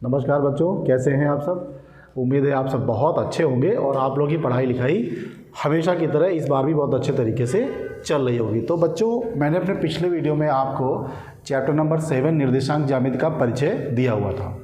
नमस्कार बच्चों, कैसे हैं आप सब। उम्मीद है आप सब बहुत अच्छे होंगे और आप लोगों की पढ़ाई लिखाई हमेशा की तरह इस बार भी बहुत अच्छे तरीके से चल रही होगी। तो बच्चों, मैंने अपने पिछले वीडियो में आपको चैप्टर नंबर 7 निर्देशांक ज्यामिति का परिचय दिया हुआ था।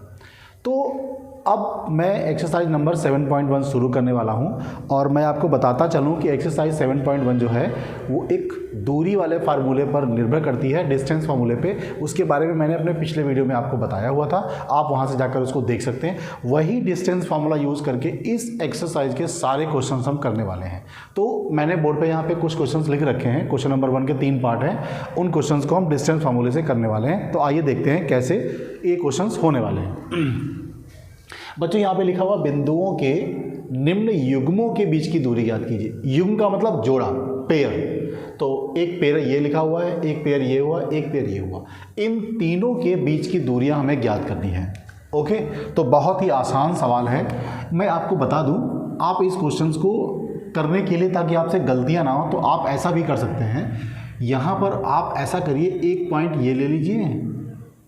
तो अब मैं एक्सरसाइज नंबर 7.1 शुरू करने वाला हूं और मैं आपको बताता चलूं कि एक्सरसाइज 7.1 जो है वो एक दूरी वाले फार्मूले पर निर्भर करती है, डिस्टेंस फार्मूले पे। उसके बारे में मैंने अपने पिछले वीडियो में आपको बताया हुआ था, आप वहां से जाकर उसको देख सकते हैं। वही डिस्टेंस फार्मूला यूज़ करके इस एक्सरसाइज के सारे क्वेश्चन हम करने वाले हैं। तो मैंने बोर्ड पर यहाँ पर कुछ क्वेश्चन लिख रखे हैं। क्वेश्चन नंबर 1 के 3 पार्ट हैं, उन क्वेश्चन को हम डिस्टेंस फार्मूले से करने वाले हैं। तो आइए देखते हैं कैसे ये क्वेश्चन होने वाले हैं। बच्चों, यहाँ पे लिखा हुआ बिंदुओं के निम्न युग्मों के बीच की दूरी ज्ञात कीजिए। युग्म का मतलब जोड़ा, पेयर। तो एक पेयर ये लिखा हुआ है, एक पेयर ये हुआ, एक पेयर ये हुआ। इन तीनों के बीच की दूरियां हमें ज्ञात करनी है। ओके, तो बहुत ही आसान सवाल है। मैं आपको बता दूं, आप इस क्वेश्चन को करने के लिए, ताकि आपसे गलतियां ना हो, तो आप ऐसा भी कर सकते हैं। यहाँ पर आप ऐसा करिए, एक पॉइंट ये ले लीजिए,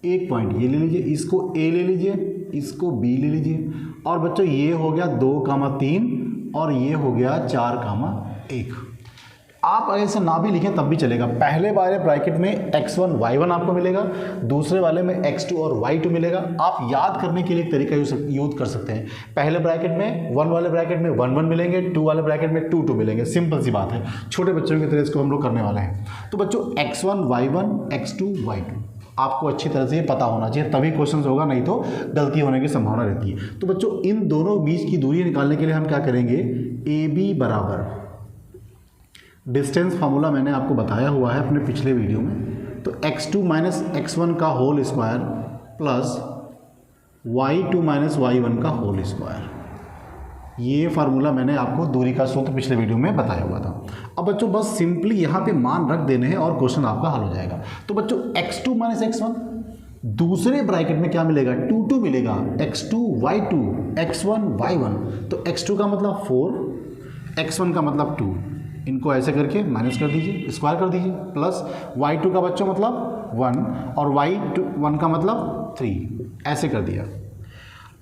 एक पॉइंट ये ले लीजिए, इसको ए ले लीजिए, इसको बी ले लीजिए। और बच्चों, ये हो गया 2,3 और ये हो गया 4,1। आप ऐसे ना भी लिखें तब भी चलेगा। पहले वाले ब्रैकेट में x1 y1 आपको मिलेगा, दूसरे वाले में x2 और y2 मिलेगा। आप याद करने के लिए एक तरीका यूज कर सकते हैं। पहले ब्रैकेट में 1 वाले ब्रैकेट में 1 1 मिलेंगे, 2 वाले ब्रैकेट में 2 2 मिलेंगे। सिंपल सी बात है, छोटे बच्चों की तरह इसको हम लोग करने वाले हैं। तो बच्चों, x1 y1 x2 y2 आपको अच्छी तरह से ये पता होना चाहिए, तभी क्वेश्चन होगा, नहीं तो गलती होने की संभावना रहती है। तो बच्चों, इन दोनों बीच की दूरी निकालने के लिए हम क्या करेंगे, ए बी बराबर डिस्टेंस फार्मूला मैंने आपको बताया हुआ है अपने पिछले वीडियो में। तो x2 माइनस x1 का whole square plus y2 minus y1 का होल स्क्वायर, ये फार्मूला मैंने आपको दूरी का सूत्र पिछले वीडियो में बताया हुआ था। अब बच्चों, बस सिंपली यहाँ पे मान रख देने हैं और क्वेश्चन आपका हल हो जाएगा। तो बच्चों, x2 माइनस x1, दूसरे ब्रैकेट में क्या मिलेगा, 2 2 मिलेगा, x2 y2 x1 y1। तो x2 का मतलब 4, x1 का मतलब 2, इनको ऐसे करके माइनस कर दीजिए, स्क्वायर कर दीजिए, प्लस y2 का बच्चों मतलब 1 और y1 का मतलब 3, ऐसे कर दिया।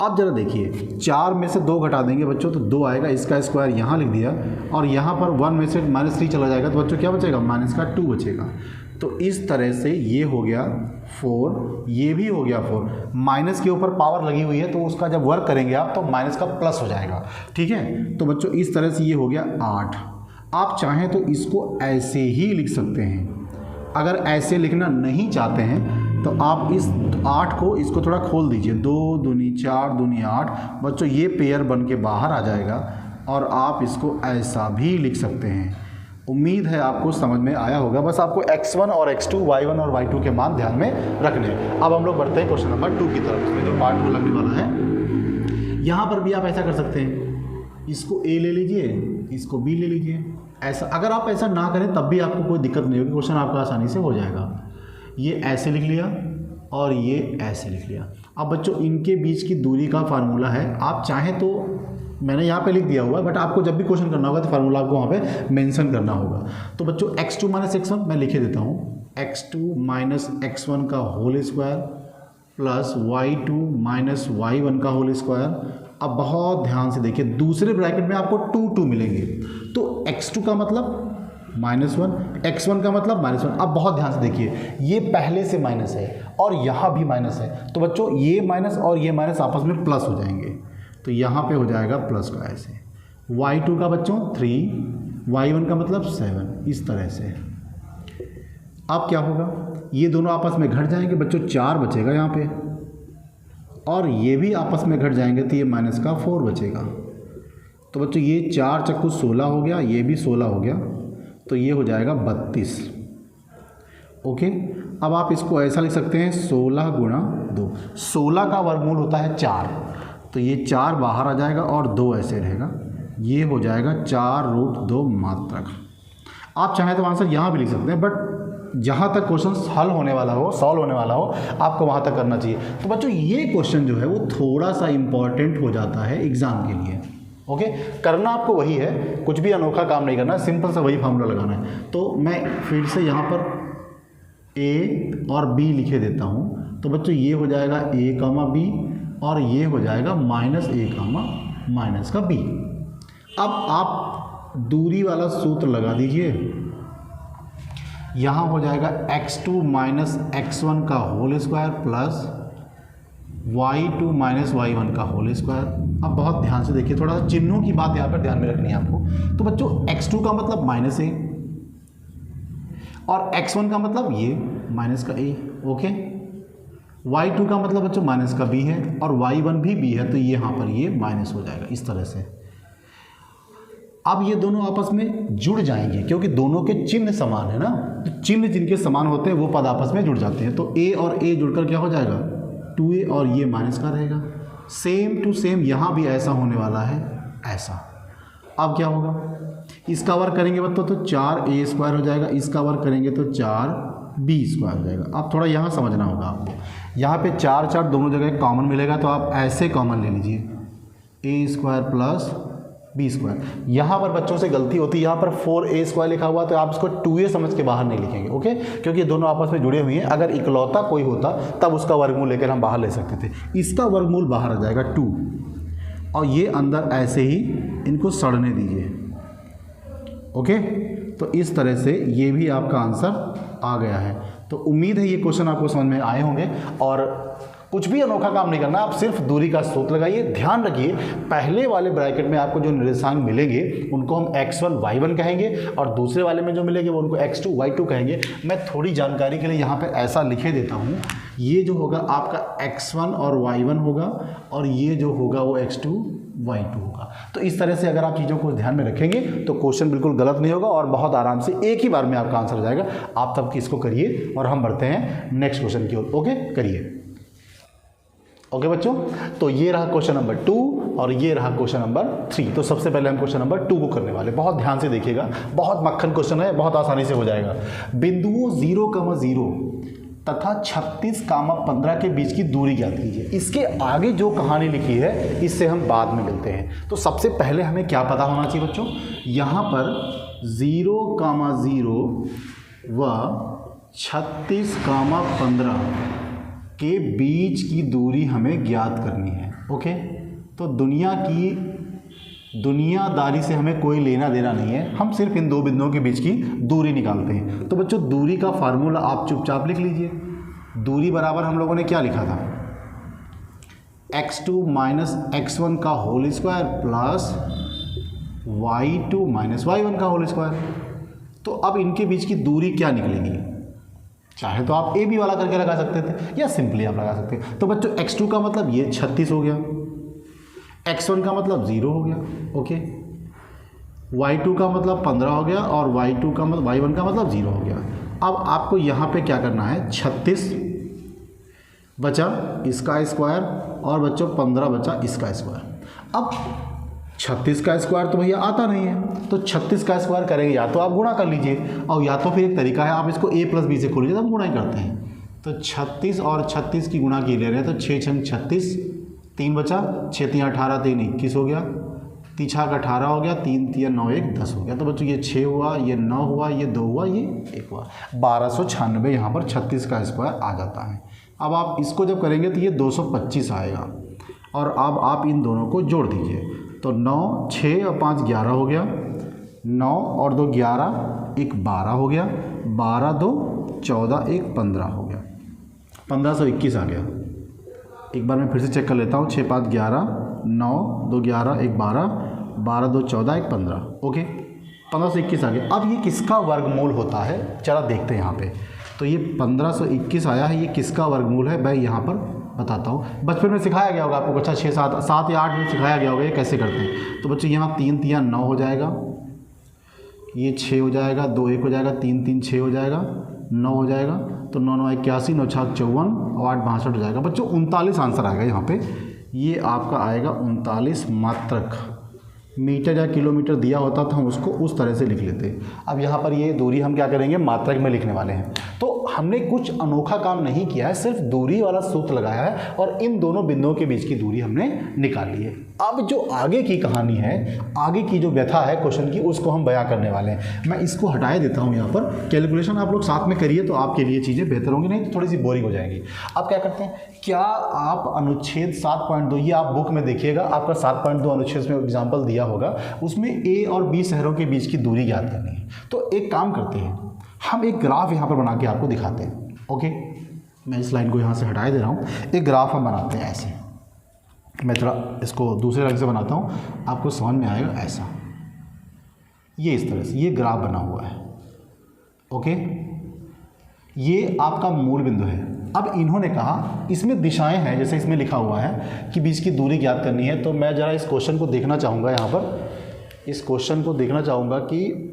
अब जरा देखिए, 4 में से 2 घटा देंगे बच्चों तो 2 आएगा, इसका स्क्वायर यहाँ लिख दिया, और यहाँ पर 1 में से -3 चला जाएगा तो बच्चों क्या बचेगा, माइनस का 2 बचेगा। तो इस तरह से ये हो गया 4, ये भी हो गया 4। माइनस के ऊपर पावर लगी हुई है तो उसका जब वर्क करेंगे आप तो माइनस का प्लस हो जाएगा। ठीक है, तो बच्चों इस तरह से ये हो गया 8। आप चाहें तो इसको ऐसे ही लिख सकते हैं। अगर ऐसे लिखना नहीं चाहते हैं तो आप इस 8 को, इसको थोड़ा खोल दीजिए, 2 दूनी 4 दूनी 8। बच्चों, ये पेयर बन के बाहर आ जाएगा और आप इसको ऐसा भी लिख सकते हैं। उम्मीद है आपको समझ में आया होगा। बस आपको x1 और x2 y1 और y2 के मान ध्यान में रखने हैं। अब हम लोग बढ़ते हैं क्वेश्चन नंबर 2 की तरफ, इसमें जो पार्ट 2 लगने वाला है। यहाँ पर भी आप ऐसा कर सकते हैं, इसको a ले लीजिए, इसको b ले लीजिए। ऐसा अगर आप ऐसा ना करें तब भी आपको कोई दिक्कत नहीं होगी, क्वेश्चन आपका आसानी से हो जाएगा। ये ऐसे लिख लिया और ये ऐसे लिख लिया। अब बच्चों, इनके बीच की दूरी का फार्मूला है, आप चाहें तो मैंने यहाँ पे लिख दिया हुआ है, बट आपको जब भी क्वेश्चन करना होगा तो फार्मूला आपको वहाँ पे मेंशन करना होगा। तो बच्चों, x2 माइनस x1 मैं लिखे देता हूँ, x2 माइनस x1 का whole square plus y2 minus y1 का होल स्क्वायर। अब बहुत ध्यान से देखिए, दूसरे ब्रैकेट में आपको 2 2 मिलेंगे, तो x2 का मतलब -1, x1 का मतलब -1। अब बहुत ध्यान से देखिए, ये पहले से माइनस है और यहाँ भी माइनस है, तो बच्चों ये माइनस और ये माइनस आपस में प्लस हो जाएंगे, तो यहाँ पे हो जाएगा प्लस का ऐसे। y2 का बच्चों 3, y1 का मतलब 7, इस तरह से। अब क्या होगा, ये दोनों आपस में घट जाएंगे बच्चों, 4 बचेगा यहाँ पे, और ये भी आपस में घट जाएंगे तो ये माइनस का 4 बचेगा। तो बच्चों, ये 4 चक्कू 16 हो गया, ये भी 16 हो गया, तो ये हो जाएगा 32। ओके, अब आप इसको ऐसा लिख सकते हैं, 16 गुणा 2। 16 का वर्गमूल होता है 4, तो ये 4 बाहर आ जाएगा और 2 ऐसे रहेगा, ये हो जाएगा 4√2 मात्रक। आप चाहें तो आंसर यहाँ भी लिख सकते हैं, बट जहाँ तक क्वेश्चन हल होने वाला हो, सॉल्व होने वाला हो, आपको वहाँ तक करना चाहिए। तो बच्चों, ये क्वेश्चन जो है वो थोड़ा सा इम्पॉर्टेंट हो जाता है एग्ज़ाम के लिए। ओके, करना आपको वही है, कुछ भी अनोखा काम नहीं करना है, सिंपल सा वही फार्मूला लगाना है। तो मैं फिर से यहाँ पर A और B लिखे देता हूँ। तो बच्चों, ये हो जाएगा A, B और ये हो जाएगा -a कामा माइनस का b। अब आप दूरी वाला सूत्र लगा दीजिए, यहाँ हो जाएगा x2 माइनस x1 का whole square plus y2 minus y1 का होल स्क्वायर। अब बहुत ध्यान से देखिए, थोड़ा सा चिन्हों की बात यहाँ पर ध्यान में रखनी है आपको। तो बच्चों x2 का मतलब -a और x1 का मतलब ये माइनस का a, ओके। y2 का मतलब बच्चों माइनस का b है और y1 भी b है, तो ये यहाँ पर ये माइनस हो जाएगा इस तरह से। अब ये दोनों आपस में जुड़ जाएंगे क्योंकि दोनों के चिन्ह समान है ना, तो चिन्ह जिनके समान होते हैं वो पद आपस में जुड़ जाते हैं। तो a और a जुड़कर क्या हो जाएगा 2a और ये माइनस का रहेगा। सेम टू सेम यहाँ भी ऐसा होने वाला है, ऐसा। अब क्या होगा, इसका वर्ग करेंगे बच्चों तो 4a स्क्वायर हो जाएगा, इसका वर्ग करेंगे तो 4b स्क्वायर हो जाएगा। अब थोड़ा यहाँ समझना होगा आपको, यहाँ पे 4 दोनों जगह कॉमन मिलेगा, तो आप ऐसे कॉमन ले लीजिए a square plus b square. यहाँ पर बच्चों से गलती होती है, यहाँ पर 4a स्क्वायर लिखा हुआ तो आप इसको 2a समझ के बाहर नहीं लिखेंगे, ओके, क्योंकि ये दोनों आपस में जुड़े हुए हैं। अगर इकलौता कोई होता तब उसका वर्गमूल लेकर हम बाहर ले सकते थे, इसका वर्गमूल बाहर आ जाएगा 2 और ये अंदर ऐसे ही इनको सड़ने दीजिए, ओके। तो इस तरह से ये भी आपका आंसर आ गया है। तो उम्मीद है ये क्वेश्चन आपको समझ में आए होंगे और कुछ भी अनोखा काम नहीं करना, आप सिर्फ दूरी का सूत्र लगाइए। ध्यान रखिए पहले वाले ब्रैकेट में आपको जो निर्देशांक मिलेंगे उनको हम x1 y1 कहेंगे और दूसरे वाले में जो मिलेंगे वो उनको x2 y2 कहेंगे। मैं थोड़ी जानकारी के लिए यहाँ पे ऐसा लिखे देता हूँ, ये जो होगा आपका x1 और y1 होगा और ये जो होगा वो x2 y2 होगा। तो इस तरह से अगर आप चीज़ों को ध्यान में रखेंगे तो क्वेश्चन बिल्कुल गलत नहीं होगा और बहुत आराम से एक ही बार में आपका आंसर हो जाएगा। आप तब इसको करिए और हम बढ़ते हैं नेक्स्ट क्वेश्चन की ओर, ओके करिए। ओके बच्चों, तो ये रहा क्वेश्चन नंबर 2 और ये रहा क्वेश्चन नंबर 3। तो सबसे पहले हम क्वेश्चन नंबर 2 को करने वाले, बहुत ध्यान से देखिएगा, बहुत मक्खन क्वेश्चन है, बहुत आसानी से हो जाएगा। बिंदुओं 0,0 तथा 36,15 के बीच की दूरी ज्ञात कीजिए। इसके आगे जो कहानी लिखी है इससे हम बाद में मिलते हैं। तो सबसे पहले हमें क्या पता होना चाहिए बच्चों, यहाँ पर 0,0 व 36,15 के बीच की दूरी हमें ज्ञात करनी है, ओके। तो दुनियादारी से हमें कोई लेना देना नहीं है, हम सिर्फ इन दो बिंदुओं के बीच की दूरी निकालते हैं। तो बच्चों दूरी का फार्मूला आप चुपचाप लिख लीजिए। दूरी बराबर हम लोगों ने क्या लिखा था, x2 माइनस x1 का whole square plus y2 minus y1 का होल स्क्वायर। तो अब इनके बीच की दूरी क्या निकलेगी, चाहे तो आप ए बी वाला करके लगा सकते थे या सिंपली आप लगा सकते हैं। तो बच्चों x2 का मतलब ये 36 हो गया, x1 का मतलब 0 हो गया, ओके, y2 का मतलब 15 हो गया और y1 का मतलब 0 हो गया। अब आपको यहाँ पे क्या करना है, 36 बचा इसका स्क्वायर और बच्चों 15 बचा इसका स्क्वायर। अब 36 का स्क्वायर तो भैया आता नहीं है, तो 36 का स्क्वायर करेंगे या तो आप गुणा कर लीजिए और या तो फिर एक तरीका है आप इसको a प्लस बी से खोल लीजिए, तो हम गुणा ही करते हैं। तो 36 और 36 की गुणा की ले रहे हैं, तो 6 छंग 36, 3 बचा, 6 3 18, 3 21 हो गया, 3 छाक 18 हो गया, 3 3 9 1 10 हो गया। तो बच्चों ये 6 हुआ, ये 9 हुआ, ये 2 हुआ, ये 1 हुआ, 1296 यहाँ पर 36 का स्क्वायर आ जाता है। अब आप इसको जब करेंगे तो ये 225 आएगा और अब आप इन दोनों को जोड़ दीजिए। तो 9 6 और 5 11 हो गया, 9 और 2 11, 1 12 हो गया, 12 2 14, 1 15 हो गया, 1521 आ गया। एक बार मैं फिर से चेक कर लेता हूँ, 6 5 11, 9 2 11, 1 12, 12 2 14, 1 15, ओके 1521 आ गया। अब ये किसका वर्गमूल होता है चला देखते हैं यहाँ पे। तो ये 1521 आया है, ये किसका वर्गमूल है मैं यहाँ पर बताता हूँ। बचपन में सिखाया गया होगा आपको, अच्छा 6 7 या 8 में सिखाया गया होगा ये कैसे करते हैं। तो बच्चों यहाँ 3 3 9 हो जाएगा, ये 6 हो जाएगा, 2 1 हो जाएगा, 3 3 6 हो जाएगा, 9 हो जाएगा, तो 9 9 81, 9 6 54 और 8 62 हो जाएगा। बच्चों 39 आंसर आएगा यहाँ पे, ये आपका आएगा 39 मात्रक। मीटर या किलोमीटर दिया होता था हम उसको उस तरह से लिख लेते। अब यहाँ पर ये दूरी हम क्या करेंगे, मात्रक में लिखने वाले हैं। तो हमने कुछ अनोखा काम नहीं किया है, सिर्फ दूरी वाला सूत्र लगाया है और इन दोनों बिंदुओं के बीच की दूरी हमने निकाली है। अब जो आगे की कहानी है, आगे की जो व्यथा है क्वेश्चन की, उसको हम बयां करने वाले हैं। मैं इसको हटाए देता हूं यहाँ पर, कैलकुलेशन आप लोग साथ में करिए तो आपके लिए चीज़ें बेहतर होंगी, नहीं तो थोड़ी सी बोरिंग हो जाएगी। अब क्या करते हैं, क्या आप अनुच्छेद 7.2, ये आप बुक में देखिएगा, आपका 7.2 अनुच्छेद में एग्जाम्पल दिया होगा, उसमें ए और बी शहरों के बीच की दूरी ज्ञात करनी है। तो एक काम करते हैं, हम एक ग्राफ यहाँ पर बना के आपको दिखाते हैं। ओके, मैं इस लाइन को यहाँ से हटाए दे रहा हूँ, एक ग्राफ हम बनाते हैं ऐसे। मैं थोड़ा इसको दूसरे रंग से बनाता हूँ, आपको समझ में आएगा। ऐसा, ये इस तरह से ये ग्राफ बना हुआ है। ओके, ये आपका मूल बिंदु है। अब इन्होंने कहा इसमें दिशाएं हैं, जैसे इसमें लिखा हुआ है कि बीच की दूरी ज्ञात करनी है। तो मैं ज़रा इस क्वेश्चन को देखना चाहूँगा, यहाँ पर इस क्वेश्चन को देखना चाहूँगा कि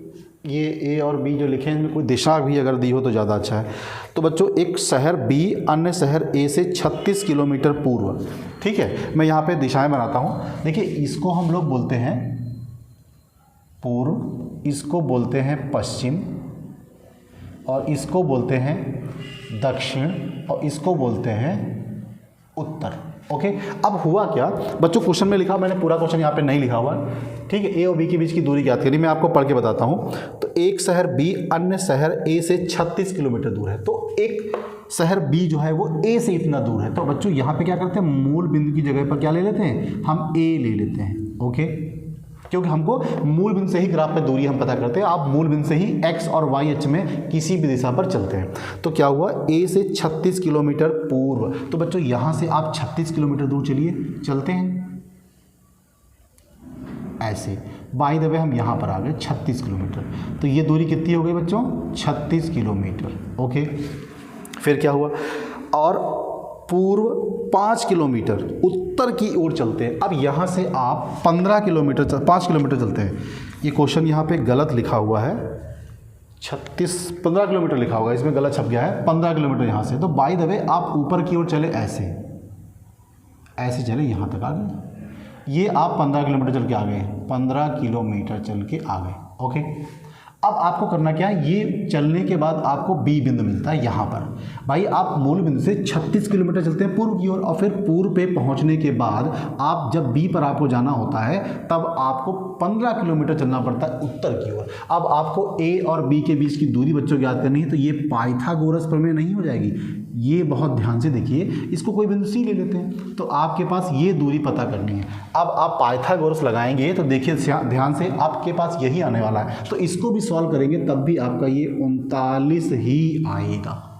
ये ए और बी जो लिखे हैं इनमें कोई दिशा भी अगर दी हो तो ज़्यादा अच्छा है। तो बच्चों, एक शहर बी अन्य शहर ए से 36 किलोमीटर पूर्व, ठीक है, मैं यहाँ पे दिशाएं बनाता हूँ। देखिए, इसको हम लोग बोलते हैं पूर्व, इसको बोलते हैं पश्चिम, और इसको बोलते हैं दक्षिण, और इसको बोलते हैं उत्तर। ओके, अब हुआ क्या बच्चों, क्वेश्चन में लिखा, मैंने पूरा क्वेश्चन यहाँ पे नहीं लिखा हुआ है, ठीक है। ए और बी के बीच की दूरी ज्ञात करी, मैं आपको पढ़ के बताता हूँ। तो एक शहर बी अन्य शहर ए से 36 किलोमीटर दूर है। तो एक शहर बी जो है वो ए से इतना दूर है। तो बच्चों यहाँ पे क्या करते हैं, मूल बिंदु की जगह पर क्या ले लेते हैं, हम ए ले लेते हैं। ओके, क्योंकि हमको मूल बिंदु से ही ग्राफ में दूरी हम पता करते हैं। आप मूल बिंदु से ही एक्स और वाई अक्ष में किसी भी दिशा पर चलते हैं। तो क्या हुआ, ए से 36 किलोमीटर पूर्व। तो बच्चों यहाँ से आप 36 किलोमीटर दूर चलिए, चलते हैं ऐसे। बाय द वे हम यहाँ पर आ गए 36 किलोमीटर। तो ये दूरी कितनी हो गई बच्चों, 36 किलोमीटर। ओके, फिर क्या हुआ, और पूर्व 5 किलोमीटर उत्तर की ओर चलते हैं। अब यहाँ से आप 5 किलोमीटर चलते हैं। ये क्वेश्चन यहाँ पे गलत लिखा हुआ है, 15 किलोमीटर लिखा होगा, इसमें गलत छप गया है, 15 किलोमीटर यहाँ से। तो बाय द वे आप ऊपर की ओर चले, ऐसे चले, यहाँ तक आ गए। ये आप 15 किलोमीटर चल के आ गए, 15 किलोमीटर चल के आ गए। ओके, अब आपको करना क्या है, ये चलने के बाद आपको बी बिंदु मिलता है यहाँ पर। भाई, आप मूल बिंदु से 36 किलोमीटर चलते हैं पूर्व की ओर, और फिर पूर्व पे पहुँचने के बाद आप जब बी पर आपको जाना होता है तब आपको 15 किलोमीटर चलना पड़ता है उत्तर की ओर। अब आपको ए और बी के बीच की दूरी बच्चों याद करनी है। तो ये पाइथागोरस प्रमेय नहीं हो जाएगी, ये बहुत ध्यान से देखिए। इसको कोई बिंदु सी ले लेते हैं, तो आपके पास ये दूरी पता करनी है। अब आप पाइथागोरस लगाएंगे तो देखिए ध्यान से, आपके पास यही आने वाला है। तो इसको भी सॉल्व करेंगे तब भी आपका ये 39 ही आएगा।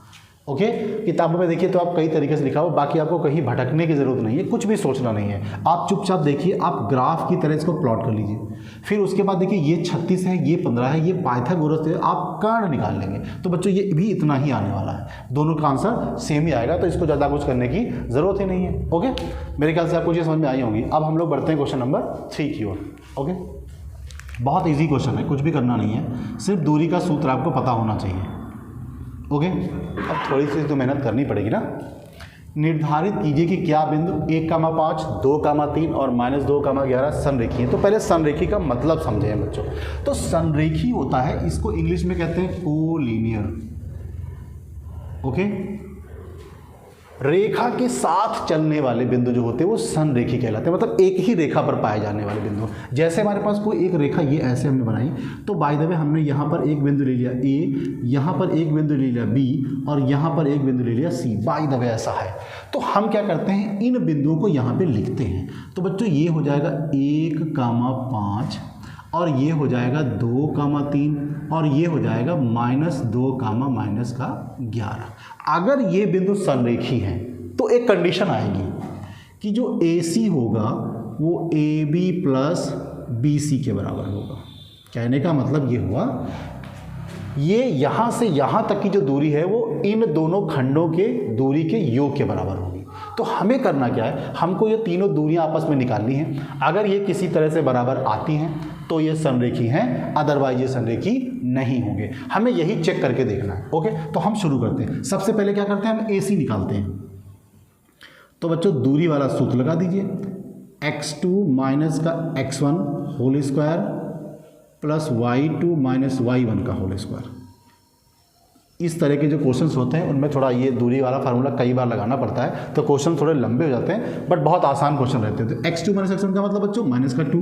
ओके, किताबों में देखिए तो आप कई तरीके से लिखा हो, बाकी आपको कहीं भटकने की ज़रूरत नहीं है, कुछ भी सोचना नहीं है। आप चुपचाप देखिए, आप ग्राफ की तरह इसको प्लॉट कर लीजिए। फिर उसके बाद देखिए ये 36 है, ये 15 है, ये पाइथागोरस है, आप कर्ण निकाल लेंगे। तो बच्चों ये भी इतना ही आने वाला है, दोनों का आंसर सेम ही आएगा। तो इसको ज़्यादा कुछ करने की ज़रूरत ही नहीं है। ओके, मेरे ख्याल से आपको ये समझ में आई होंगी। अब हम लोग बढ़ते हैं क्वेश्चन नंबर 3 की ओर। ओके, बहुत ईजी क्वेश्चन है, कुछ भी करना नहीं है, सिर्फ दूरी का सूत्र आपको पता होना चाहिए। ओके, अब थोड़ी सी तो मेहनत करनी पड़ेगी ना। निर्धारित कीजिए कि क्या बिंदु 1,5, 2,3 और -2,11 संरेखी है। तो पहले संरेखी का मतलब समझे हैं बच्चों। तो संरेखी होता है, इसको इंग्लिश में कहते हैं कोलिनियर। ओके, रेखा के साथ चलने वाले बिंदु जो होते हैं वो संरेखी कहलाते हैं, मतलब एक ही रेखा पर पाए जाने वाले बिंदु। जैसे हमारे पास कोई एक रेखा ये ऐसे हमने बनाई, तो बाय द वे हमने यहाँ पर एक बिंदु ले लिया ए, यहाँ पर एक बिंदु ले लिया बी, और यहाँ पर एक बिंदु ले लिया सी। बाय द वे ऐसा है। तो हम क्या करते हैं, इन बिंदुओं को यहाँ पे लिखते हैं। तो बच्चों ये हो जाएगा 1,5, और ये हो जाएगा 2,3, और ये हो जाएगा -2,-11। अगर ये बिंदु संरेखी हैं तो एक कंडीशन आएगी कि जो AC होगा वो AB प्लस BC के बराबर होगा। कहने का मतलब ये हुआ, ये यहाँ से यहाँ तक की जो दूरी है वो इन दोनों खंडों के दूरी के योग के बराबर होगी। तो हमें करना क्या है, हमको ये तीनों दूरियां आपस में निकालनी हैं। अगर ये किसी तरह से बराबर आती हैं तो ये संरेखी हैं, अदरवाइज ये संरेखी नहीं होंगे। हमें यही चेक करके देखना है। ओके, तो हम शुरू करते हैं। सबसे पहले क्या करते हैं, हम AC निकालते हैं। तो बच्चों दूरी वाला सूत्र लगा दीजिए, x2 माइनस का x1 whole square plus y2 minus y1 का होल स्क्वायर। इस तरह के जो क्वेश्चंस होते हैं उनमें थोड़ा ये दूरी वाला फार्मूला कई बार लगाना पड़ता है, तो क्वेश्चन थोड़े लंबे हो जाते हैं, बट बहुत आसान क्वेश्चन रहते हैं। तो x2 माइनस x1 का मतलब बच्चों माइनस का 2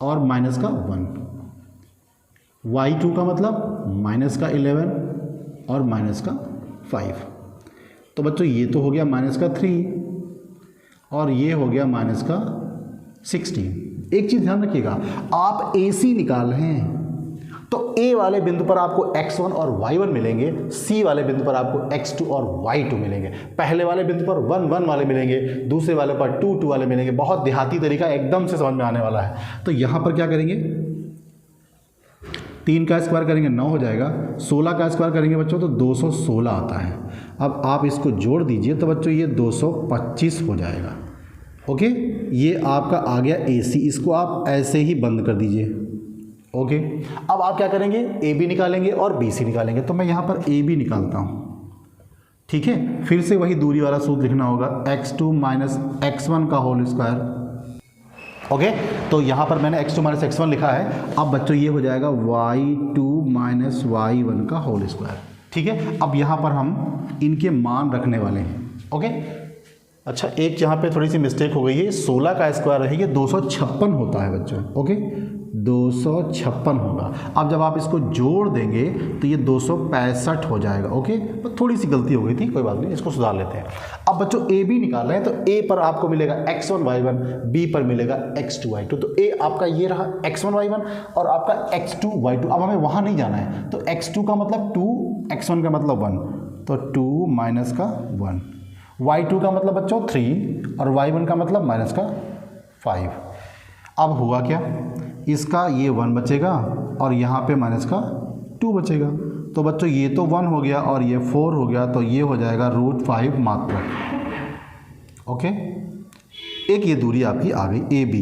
और माइनस का 1, y2 का मतलब माइनस का 11 और माइनस का 5। तो बच्चों ये तो हो गया माइनस का 3 और ये हो गया माइनस का 16। एक चीज़ ध्यान रखिएगा, आप AC निकाल रहे हैं तो A वाले बिंदु पर आपको x1 और y1 मिलेंगे, C वाले बिंदु पर आपको x2 और y2 मिलेंगे। पहले वाले बिंदु पर 1 1 वाले मिलेंगे, दूसरे वाले पर 2 2 वाले मिलेंगे। बहुत देहाती तरीका, एकदम से समझ में आने वाला है। तो यहाँ पर क्या करेंगे, 3 का स्क्वायर करेंगे 9 हो जाएगा, 16 का स्क्वायर करेंगे बच्चों तो 216 आता है। अब आप इसको जोड़ दीजिए तो बच्चों ये 225 हो जाएगा। ओके, ये आपका आ गया AC। इसको आप ऐसे ही बंद कर दीजिए। ओके, अब आप क्या करेंगे, AB निकालेंगे और BC निकालेंगे। तो मैं यहाँ पर AB निकालता हूँ, ठीक है। फिर से वही दूरी वाला सूत्र लिखना होगा, x2 माइनस x1 का होल स्क्वायर। ओके, तो यहाँ पर मैंने x2 माइनस x1 लिखा है। अब बच्चों ये हो जाएगा y2 माइनस y1 का होल स्क्वायर, ठीक है। अब यहाँ पर हम इनके मान रखने वाले हैं। ओके, अच्छा एक यहाँ पे थोड़ी सी मिस्टेक हो गई है, 16 का स्क्वायर है, ये 256 होता है बच्चों। ओके, 256 होगा। अब जब आप इसको जोड़ देंगे तो ये 265 हो जाएगा। ओके, तो थोड़ी सी गलती हो गई थी, कोई बात नहीं, इसको सुधार लेते हैं। अब बच्चों AB निकाल रहे हैं तो A पर आपको मिलेगा x1 y1, B पर मिलेगा x2 y2। तो A आपका ये रहा x1 y1 और आपका x2 y2। अब हमें वहाँ नहीं जाना है, तो x2 का मतलब 2, x1 का मतलब 1, तो 2 माइनस का 1, y2 का मतलब बच्चों 3 और y1 का मतलब माइनस का 5। अब हुआ क्या, इसका ये 1 बचेगा और यहाँ पे माइनस का 2 बचेगा। तो बच्चों ये तो 1 हो गया और ये 4 हो गया, तो ये हो जाएगा √5 मात्रक। ओके, एक ये दूरी आपकी आ गई AB,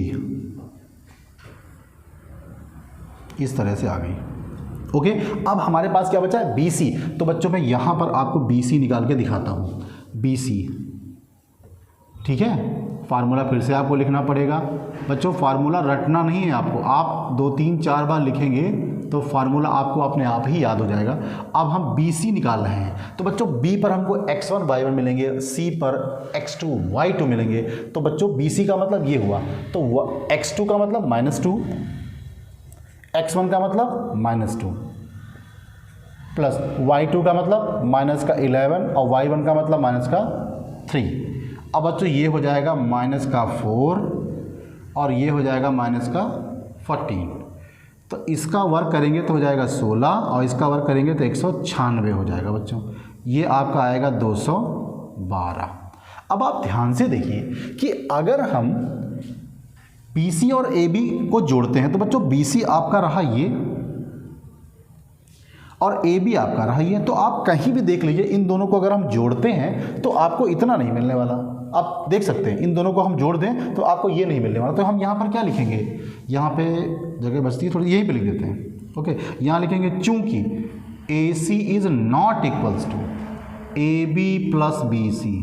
इस तरह से आ गई। ओके, अब हमारे पास क्या बचा है, BC। तो बच्चों मैं यहाँ पर आपको BC निकाल के दिखाता हूँ, BC, ठीक है। फार्मूला फिर से आपको लिखना पड़ेगा बच्चों, फार्मूला रटना नहीं है आपको, आप 2 3 4 बार लिखेंगे तो फार्मूला आपको अपने आप ही याद हो जाएगा। अब हम BC निकाल रहे हैं, तो बच्चों B पर हमको x1 y1 मिलेंगे, C पर x2 y2 मिलेंगे। तो बच्चों BC का मतलब ये हुआ, तो x2 का मतलब -2, x1 का मतलब -2 प्लस y2 का मतलब माइनस का 11 और y1 का मतलब माइनस का 3। अब बच्चों ये हो जाएगा माइनस का 4 और ये हो जाएगा माइनस का 14। तो इसका वर्क करेंगे तो हो जाएगा 16 और इसका वर्क करेंगे तो 196 हो जाएगा बच्चों। ये आपका आएगा 212। अब आप ध्यान से देखिए कि अगर हम BC और AB को जोड़ते हैं तो बच्चों BC आपका रहा ये और AB आपका रहा ये। तो आप कहीं भी देख लीजिए, इन दोनों को अगर हम जोड़ते हैं तो आपको इतना नहीं मिलने वाला। आप देख सकते हैं इन दोनों को हम जोड़ दें तो आपको ये नहीं मिलने वाला। तो हम यहाँ पर क्या लिखेंगे, यहाँ पे जगह बचती है थोड़ी, यहीं पे लिख देते हैं। ओके, यहाँ लिखेंगे चूंकि AC is not equals to AB plus BC,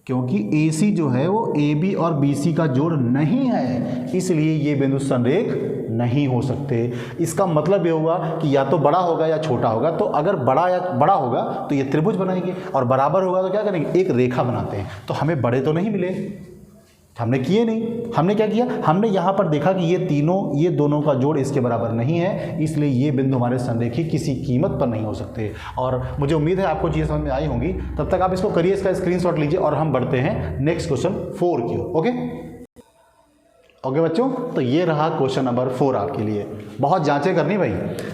क्योंकि AC जो है वो AB और BC का जोड़ नहीं है, इसलिए ये बिंदु संरेख नहीं हो सकते। इसका मतलब ये होगा कि या तो बड़ा होगा या छोटा होगा। तो अगर बड़ा होगा तो ये त्रिभुज बनाएंगे और बराबर होगा तो क्या करेंगे, एक रेखा बनाते हैं। तो हमें बड़े तो नहीं मिले, हमने किए नहीं। हमने क्या किया, हमने यहाँ पर देखा कि ये दोनों का जोड़ इसके बराबर नहीं है, इसलिए ये बिंदु हमारे संरेखी किसी कीमत पर नहीं हो सकते। और मुझे उम्मीद है आपको चीज़ें समझ में आई होंगी। तब तक आप इसको करिए, इसका स्क्रीनशॉट लीजिए और हम बढ़ते हैं नेक्स्ट क्वेश्चन 4 की ओर। ओके बच्चों, तो ये रहा क्वेश्चन नंबर 4 आपके लिए। बहुत जांचें करनी भाई,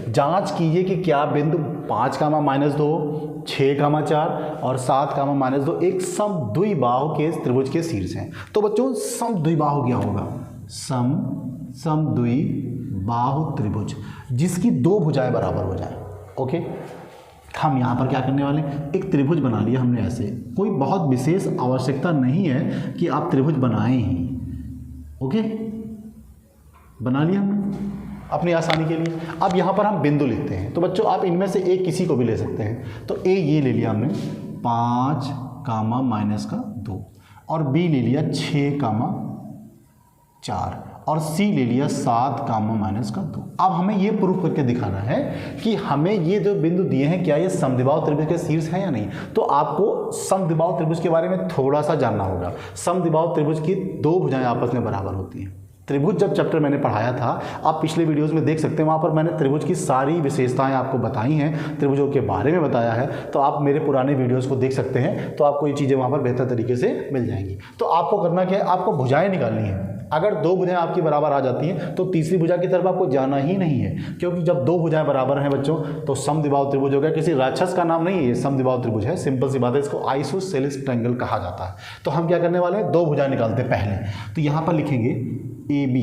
जांच कीजिए कि क्या बिंदु 5, -2, 6, 4 और 7, -2 एक समद्विबाहु के त्रिभुज के शीर्ष हैं। तो बच्चों समद्विबाहु क्या होगा, समद्विबाहु त्रिभुज जिसकी 2 भुजाएं बराबर हो जाए। ओके, हम यहाँ पर क्या करने वाले हैं, एक त्रिभुज बना लिया हमने। ऐसे कोई बहुत विशेष आवश्यकता नहीं है कि आप त्रिभुज बनाएं ही। ओके, बना लिया हमने अपनी आसानी के लिए। अब यहाँ पर हम बिंदु लिखते हैं। तो बच्चों आप इनमें से एक किसी को भी ले सकते हैं। तो A ये ले लिया हमने 5, -2 और B ले लिया 6, 4 और सी ले लिया 7 कामा माइनस का 2। अब हमें ये प्रूफ करके दिखाना है कि हमें ये जो बिंदु दिए हैं क्या ये समद्विबाहु त्रिभुज के शीर्ष हैं या नहीं। तो आपको समद्विबाहु त्रिभुज के बारे में थोड़ा सा जानना होगा। समद्विबाहु त्रिभुज की दो भुजाएं आपस में बराबर होती हैं। त्रिभुज जब चैप्टर मैंने पढ़ाया था, आप पिछले वीडियोस में देख सकते हैं, वहाँ पर मैंने त्रिभुज की सारी विशेषताएं आपको बताई हैं, त्रिभुजों के बारे में बताया है। तो आप मेरे पुराने वीडियोस को देख सकते हैं, तो आपको ये चीज़ें वहाँ पर बेहतर तरीके से मिल जाएंगी। तो आपको करना क्या है, आपको भुजाएं निकालनी है। अगर दो भुजाएं आपकी बराबर आ जाती हैं तो तीसरी भुजा की तरफ आपको जाना ही नहीं है, क्योंकि जब दो भुजाएं बराबर हैं बच्चों तो समद्विबाहु त्रिभुज हो गया। किसी राक्षस का नाम नहीं है, ये समद्विबाहु त्रिभुज है। सिंपल सी बात है, इसको आइसोसेलेस ट्रायंगल कहा जाता है। तो हम क्या करने वाले हैं, दो भुजाएं निकालते हैं पहले। तो यहाँ पर लिखेंगे AB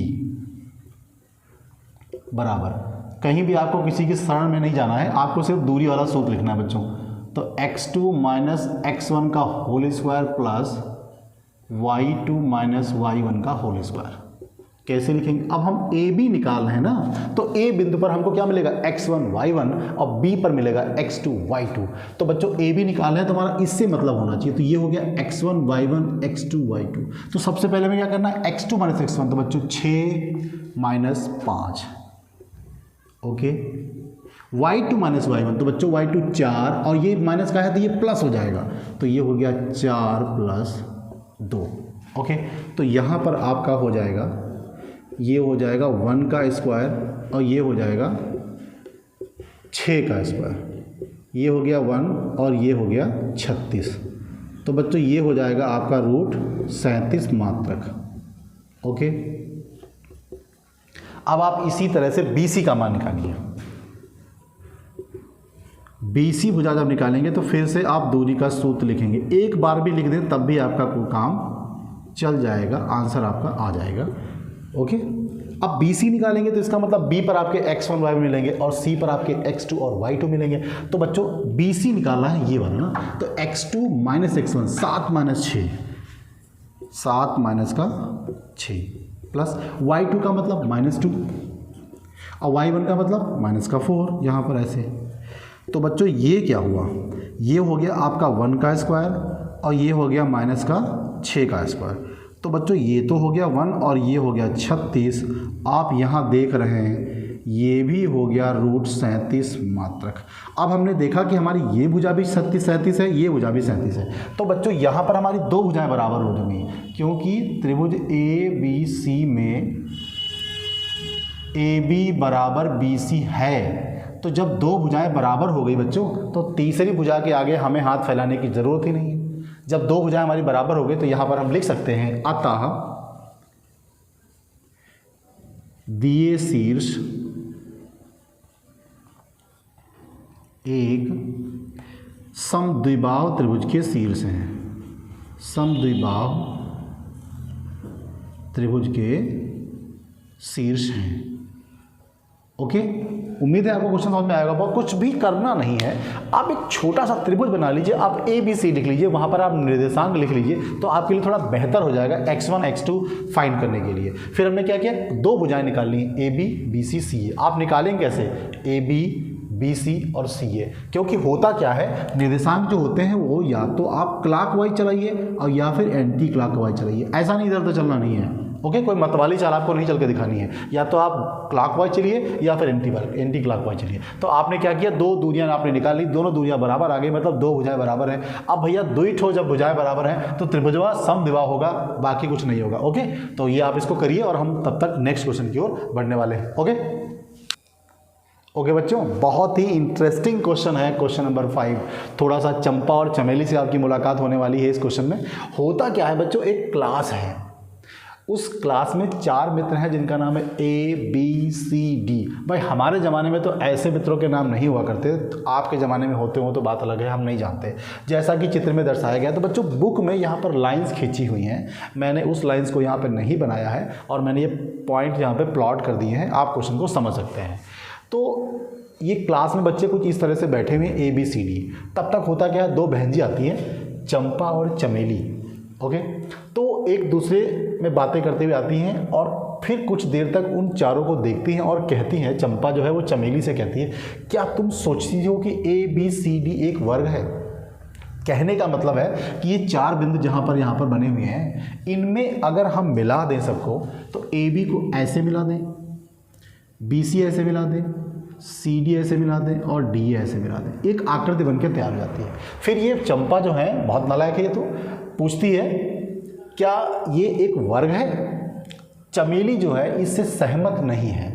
बराबर, कहीं भी आपको किसी के शरण में नहीं जाना है, आपको सिर्फ दूरी वाला सूत्र लिखना है बच्चों। तो x2 माइनस x1 का whole square plus y2 minus y1 का होल स्क्वायर। कैसे लिखेंगे, अब हम ए बी निकाल रहे हैं ना, तो ए बिंदु पर हमको क्या मिलेगा, x1 y1 और बी पर मिलेगा x2 y2। तो बच्चों ए बी निकाल रहे हैं तो हमारा इससे मतलब होना चाहिए। तो ये हो गया x1 y1 x2 y2। तो सबसे पहले में क्या करना है, x2 माइनस x1, तो बच्चों 6 minus 5, okay. y2 minus y1, तो बच्चों y2 4, और ये माइनस का है तो ये प्लस हो जाएगा, तो ये हो गया 4 प्लस 2, ओके। तो यहाँ पर आपका हो जाएगा, ये हो जाएगा 1 का स्क्वायर और ये हो जाएगा 6 का स्क्वायर। ये हो गया 1 और ये हो गया 36। तो बच्चों ये हो जाएगा आपका रूट 37 मात्रक, ओके। अब आप इसी तरह से BC का मान निकालिए। BC भुजा जब निकालेंगे तो फिर से आप दूरी का सूत्र लिखेंगे। एक बार भी लिख दें तब भी आपका कोई काम चल जाएगा, आंसर आपका आ जाएगा, ओके। अब BC निकालेंगे तो इसका मतलब B पर आपके x1 y1 मिलेंगे और C पर आपके x2 और y2 मिलेंगे। तो बच्चों BC निकालना है ये वाला ना, तो x2 minus x1 7 minus 6, 7 minus का 6 प्लस y2 का मतलब माइनस 2 और y1 का मतलब माइनस का 4, यहाँ पर ऐसे। तो बच्चों ये क्या हुआ, ये हो गया आपका 1 का स्क्वायर और ये हो गया माइनस का 6 का स्क्वायर। तो बच्चों ये तो हो गया 1 और ये हो गया 36। आप यहाँ देख रहे हैं ये भी हो गया रूट 37 मात्रक। अब हमने देखा कि हमारी ये भुजा भी 37 है, ये भुजा भी 37 है। तो बच्चों यहाँ पर हमारी दो भुजाएं बराबर हो जाएंगी, क्योंकि त्रिभुज ABC में AB बराबर BC है। तो जब दो भुजाएं बराबर हो गई बच्चों तो तीसरी भुजा के आगे हमें हाथ फैलाने की ज़रूरत ही नहीं है। जब दो भुजाएं हमारी बराबर हो गई तो यहाँ पर हम लिख सकते हैं, अतः दिए शीर्ष एक समद्विबाहु त्रिभुज के शीर्ष हैं, समद्विबाहु त्रिभुज के शीर्ष हैं, ओके। उम्मीद है आपको क्वेश्चन समझ में आएगा। बहुत कुछ भी करना नहीं है, आप एक छोटा सा त्रिभुज बना लीजिए, आप ABC लिख लीजिए, वहाँ पर आप निर्देशांक लिख लीजिए, तो आपके लिए थोड़ा बेहतर हो जाएगा x1 x2 फाइंड करने के लिए। फिर हमने क्या किया, दो भुजाएं निकालनी है AB BC CA। आप निकालेंगे कैसे, AB BC और CA, क्योंकि होता क्या है, निर्देशांक जो होते हैं वो या तो आप क्लॉकवाइज चलाइए और या फिर एंटी क्लॉकवाइज चलाइए, ऐसा नहीं इधर उधर चलना नहीं है, ओके। कोई मतवाली चाल आपको नहीं चल के दिखानी है, या तो आप क्लॉकवाइज चलिए या फिर एंटी क्लॉकवाइज चलिए। तो आपने क्या किया, दो दूरियां आपने निकाल ली, दोनों दूरियां बराबर आ गई, मतलब दो भुजाएं बराबर हैं। अब भैया दो ही ठो जब भुजाएं बराबर हैं तो त्रिभुजवा समद्विबाहु होगा, बाकी कुछ नहीं होगा, ओके। तो ये आप इसको करिए और हम तब तक नेक्स्ट क्वेश्चन की ओर बढ़ने वाले हैं, ओके बच्चों। बहुत ही इंटरेस्टिंग क्वेश्चन है, क्वेश्चन नंबर 5। थोड़ा सा चंपा और चमेली से आपकी मुलाकात होने वाली है इस क्वेश्चन में। होता क्या है बच्चों, एक क्लास है, उस क्लास में 4 मित्र हैं जिनका नाम है ABCD। भाई हमारे ज़माने में तो ऐसे मित्रों के नाम नहीं हुआ करते, तो आपके ज़माने में होते हो तो बात अलग है, हम नहीं जानते। जैसा कि चित्र में दर्शाया गया, तो बच्चों बुक में यहाँ पर लाइंस खींची हुई हैं, मैंने उस लाइंस को यहाँ पर नहीं बनाया है और मैंने ये पॉइंट यहाँ पर प्लॉट कर दिए हैं, आप क्वेश्चन को समझ सकते हैं। तो ये क्लास में बच्चे कुछ इस तरह से बैठे हुए हैं ABCD। तब तक होता क्या है, दो बहन जी आती हैं, चंपा और चमेली, ओके। तो एक दूसरे में बातें करते हुए आती हैं और फिर कुछ देर तक उन चारों को देखती हैं और कहती हैं, चंपा जो है वो चमेली से कहती है, क्या तुम सोचती हो कि ABCD एक वर्ग है। कहने का मतलब है कि ये 4 बिंदु जहाँ पर बने हुए हैं, इनमें अगर हम मिला दें सबको, तो ए बी को ऐसे मिला दें, बी सी ऐसे मिला दें, सी डी ऐसे मिला दें और डी ऐसे मिला दें, एक आकृति बनकर तैयार हो जाती है। फिर ये चंपा जो है बहुत नालायक है, ये तो पूछती है क्या ये एक वर्ग है। चमेली जो है इससे सहमत नहीं है,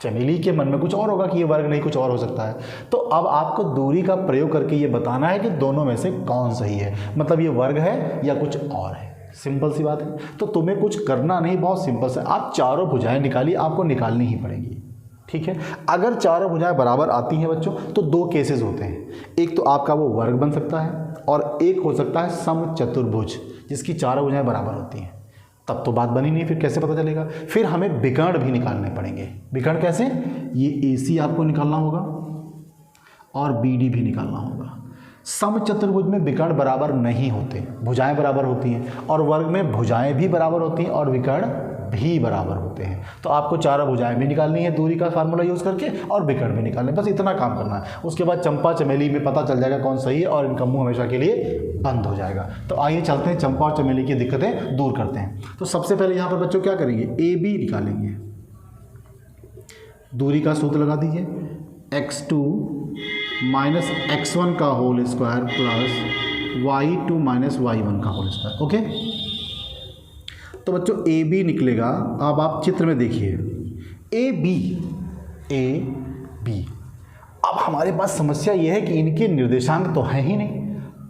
चमेली के मन में कुछ और होगा कि ये वर्ग नहीं, कुछ और हो सकता है। तो अब आपको दूरी का प्रयोग करके ये बताना है कि दोनों में से कौन सही है, मतलब ये वर्ग है या कुछ और है। सिंपल सी बात है। तो तुम्हें कुछ करना नहीं, बहुत सिंपल से आप चारों भुजाएं निकालिए, आपको निकालनी ही पड़ेगी। ठीक है, अगर चारों भुजाएं बराबर आती हैं बच्चों, तो 2 केसेस होते हैं। एक तो आपका वो वर्ग बन सकता है और एक हो सकता है समचतुर्भुज, जिसकी चारों भुजाएं बराबर होती हैं। तब तो बात बनी नहीं, फिर कैसे पता चलेगा। फिर हमें विकर्ण भी निकालने पड़ेंगे। विकर्ण कैसे, ये AC आपको निकालना होगा और BD भी निकालना होगा। समचतुर्भुज में विकर्ण बराबर नहीं होते, भुजाएं बराबर होती हैं, और वर्ग में भुजाएं भी बराबर होती हैं और विकर्ण भी बराबर होते हैं। तो आपको चारों भुजाएं भी निकालनी है दूरी का फार्मूला यूज़ करके, और विकर्ण भी निकालने, बस इतना काम करना है। उसके बाद चंपा चमेली में पता चल जाएगा कौन सही है और इनका मुंह हमेशा के लिए बंद हो जाएगा। तो आइए चलते हैं, चंपा और चमेली की दिक्कतें दूर करते हैं। तो सबसे पहले यहाँ पर बच्चों क्या करेंगे, AB निकालेंगे। दूरी का सूत्र लगा दीजिए, x2 माइनस x1 का whole square plus y2 minus y1 का होल स्क्वायर। ओके, तो बच्चों AB निकलेगा। अब आप चित्र में देखिए, AB। अब हमारे पास समस्या ये है कि इनके निर्देशांक तो हैं ही नहीं,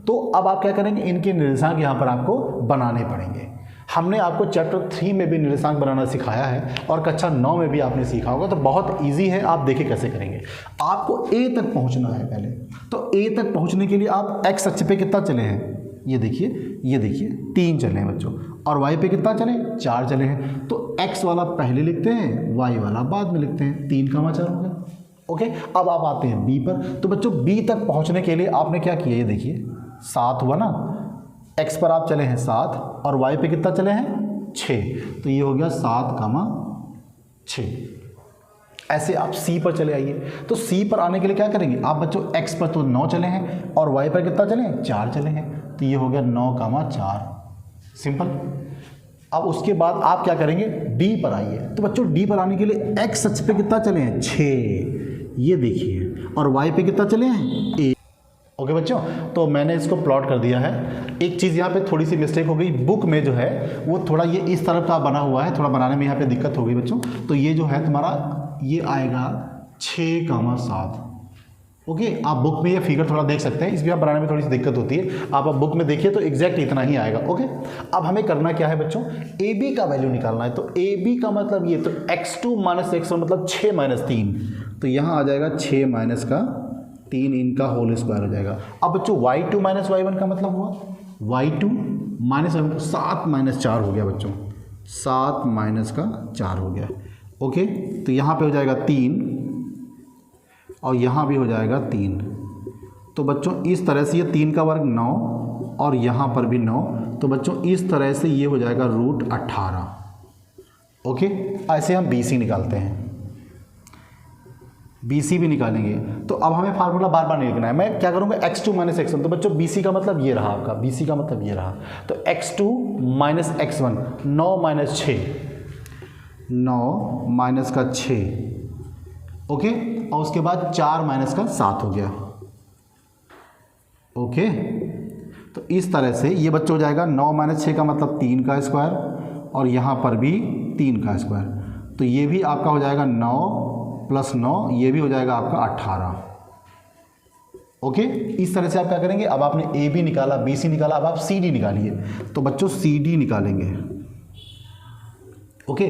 तो अब आप क्या करेंगे, इनके निर्देशांक यहाँ पर आपको बनाने पड़ेंगे। हमने आपको चैप्टर 3 में भी निर्देशांक बनाना सिखाया है और कक्षा 9 में भी आपने सीखा होगा, तो बहुत इजी है। आप देखिए कैसे करेंगे। आपको A तक पहुँचना है पहले, तो A तक पहुँचने के लिए आप x अक्ष पे कितना चले हैं, ये देखिए 3 चले हैं बच्चों, और y पे कितना चले, 4 चले हैं। तो x वाला पहले लिखते हैं, y वाला बाद में लिखते हैं। 3 का 4 हो गया। ओके, अब आप आते हैं B पर। तो बच्चों B तक पहुंचने के लिए आपने क्या किया, ये देखिए 7 हुआ ना, x पर आप चले हैं 7 और y पे कितना चले हैं 6, तो ये हो गया 7, 6। ऐसे आप C पर चले आइए। तो C पर आने के लिए क्या करेंगे आप बच्चों, x पर तो 9 चले हैं और y पर कितना चले हैं, 4 चले हैं, तो ये हो गया 9, 4। सिंपल। अब उसके बाद आप क्या करेंगे, D पर आइए। तो बच्चों D पर आने के लिए x अक्ष पे कितना चले हैं, 6, ये देखिए, और y पे कितना चले हैं, 1। ओके बच्चों, तो मैंने इसको प्लॉट कर दिया है। एक चीज़ यहाँ पे थोड़ी सी मिस्टेक हो गई, बुक में जो है वो थोड़ा ये इस तरफ का बना हुआ है, थोड़ा बनाने में यहाँ पे दिक्कत हो गई बच्चों। तो ये जो है तुम्हारा ये आएगा 6, 7। ओके, आप बुक में ये फिगर थोड़ा देख सकते हैं, इसमें आप बनाने में थोड़ी सी दिक्कत होती है। आप बुक में देखिए तो एग्जैक्ट इतना ही आएगा। ओके, अब हमें करना क्या है बच्चों, AB का वैल्यू निकालना है। तो AB का मतलब ये, तो x2 माइनस x1 मतलब 6 - 3, तो यहाँ आ जाएगा 6 - 3 इनका होल स्क्वायर हो जाएगा। अब बच्चों y2 माइनस y1 का मतलब हुआ y2 माइनस 7 - 4 हो गया बच्चों, 7 - 4 हो गया। ओके, तो यहाँ पे हो जाएगा 3 और यहाँ भी हो जाएगा 3। तो बच्चों इस तरह से ये 3 का वर्ग 9 और यहाँ पर भी 9, तो बच्चों इस तरह से ये हो जाएगा √18। ओके, ऐसे हम BC निकालते हैं, BC भी निकालेंगे। तो अब हमें फार्मूला बार बार नहीं लिखना है। मैं क्या करूँगा, x2 माइनस x1। तो बच्चों BC का मतलब ये रहा आपका, BC का मतलब ये रहा। तो x2 माइनस x1, 9 - 6, 9 - 6। ओके, और उसके बाद 4 - 7 हो गया। ओके, तो इस तरह से ये बच्चों हो जाएगा 9 - 6 का मतलब 3 का स्क्वायर, और यहाँ पर भी 3 का स्क्वायर। तो ये भी आपका हो जाएगा 9 + 9, ये भी हो जाएगा आपका 18। ओके, इस तरह से आप क्या करेंगे, अब आपने AB निकाला, BC निकाला, अब आप CD निकालिए। तो बच्चों CD निकालेंगे। ओके,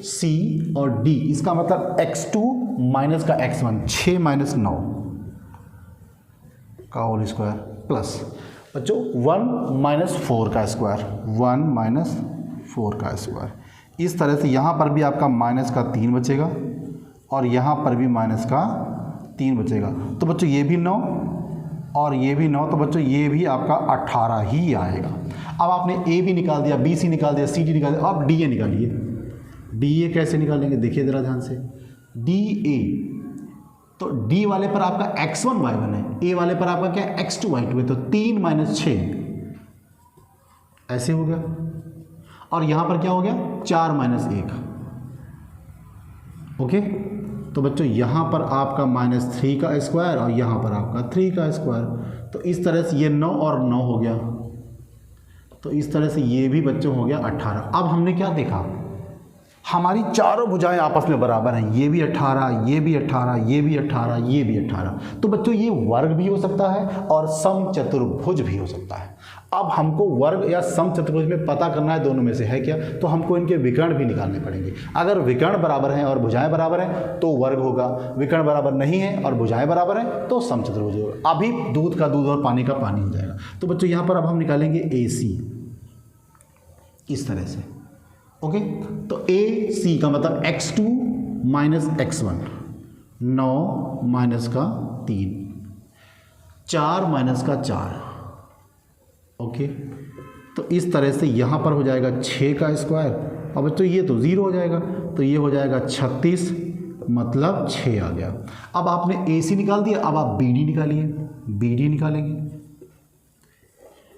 C और D, इसका मतलब x2 माइनस का x1, 6 - 9 का होल स्क्वायर प्लस बच्चों 1 - 4 का स्क्वायर, 1 - 4 का स्क्वायर। इस तरह से यहाँ पर भी आपका माइनस का 3 बचेगा और यहाँ पर भी माइनस का 3 बचेगा। तो बच्चों ये भी 9 और ये भी 9, तो बच्चों ये भी आपका 18 ही आएगा। अब आपने AB निकाल दिया, BC निकाल दिया, CD निकाल दिया, अब DA निकालिए। DA कैसे निकालेंगे, देखिए ज़रा ध्यान से। DA तो डी वाले पर आपका x1 y1 है, ए वाले पर आपका क्या है x2 y2 है, तो 3 - 6 ऐसे हो गया, और यहां पर क्या हो गया 4 - 1। ओके, तो बच्चों यहां पर आपका -3 का स्क्वायर और यहां पर आपका 3 का स्क्वायर, तो इस तरह से ये 9 और 9 हो गया, तो इस तरह से ये भी बच्चों हो गया 18। अब हमने क्या देखा, हमारी चारों भुजाएं आपस में बराबर हैं, ये भी 18, ये भी 18, ये भी 18, ये भी 18। तो बच्चों ये वर्ग भी हो सकता है और समचतुर्भुज भी हो सकता है। अब हमको वर्ग या समचतुर्भुज में पता करना है दोनों में से है क्या, तो हमको इनके विकर्ण भी निकालने पड़ेंगे। अगर विकर्ण बराबर हैं और भुजाएं बराबर हैं तो वर्ग होगा, विकर्ण बराबर नहीं है और भुजाएं बराबर हैं तो समचतुर्भुज होगा। अभी दूध का दूध और पानी का पानी हो जाएगा। तो बच्चों यहाँ पर अब हम निकालेंगे AC इस तरह से। ओके, तो AC का मतलब x2 - x1, 9 - 3, 4 - 4। ओके, तो इस तरह से यहाँ पर हो जाएगा 6 का स्क्वायर, और बच्चों ये तो 0 हो जाएगा, तो ये हो जाएगा 36, मतलब 6 आ गया। अब आपने AC निकाल दिया, अब आप BD निकालिए, BD निकालेंगे।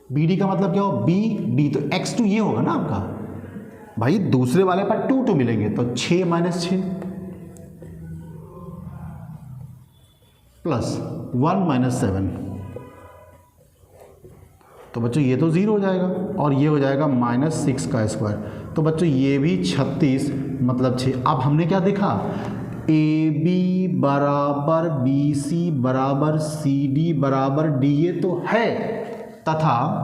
BD का मतलब क्या हो, BD, तो x2 ये होगा ना आपका भाई, दूसरे वाले पर 2 मिलेंगे, तो 6 - 6 प्लस 1 - 7, तो बच्चों ये तो 0 हो जाएगा, और ये हो जाएगा -6 का स्क्वायर, तो बच्चों ये भी 36 मतलब 6। अब हमने क्या देखा, AB बराबर BC बराबर CD बराबर D, ये तो है, तथा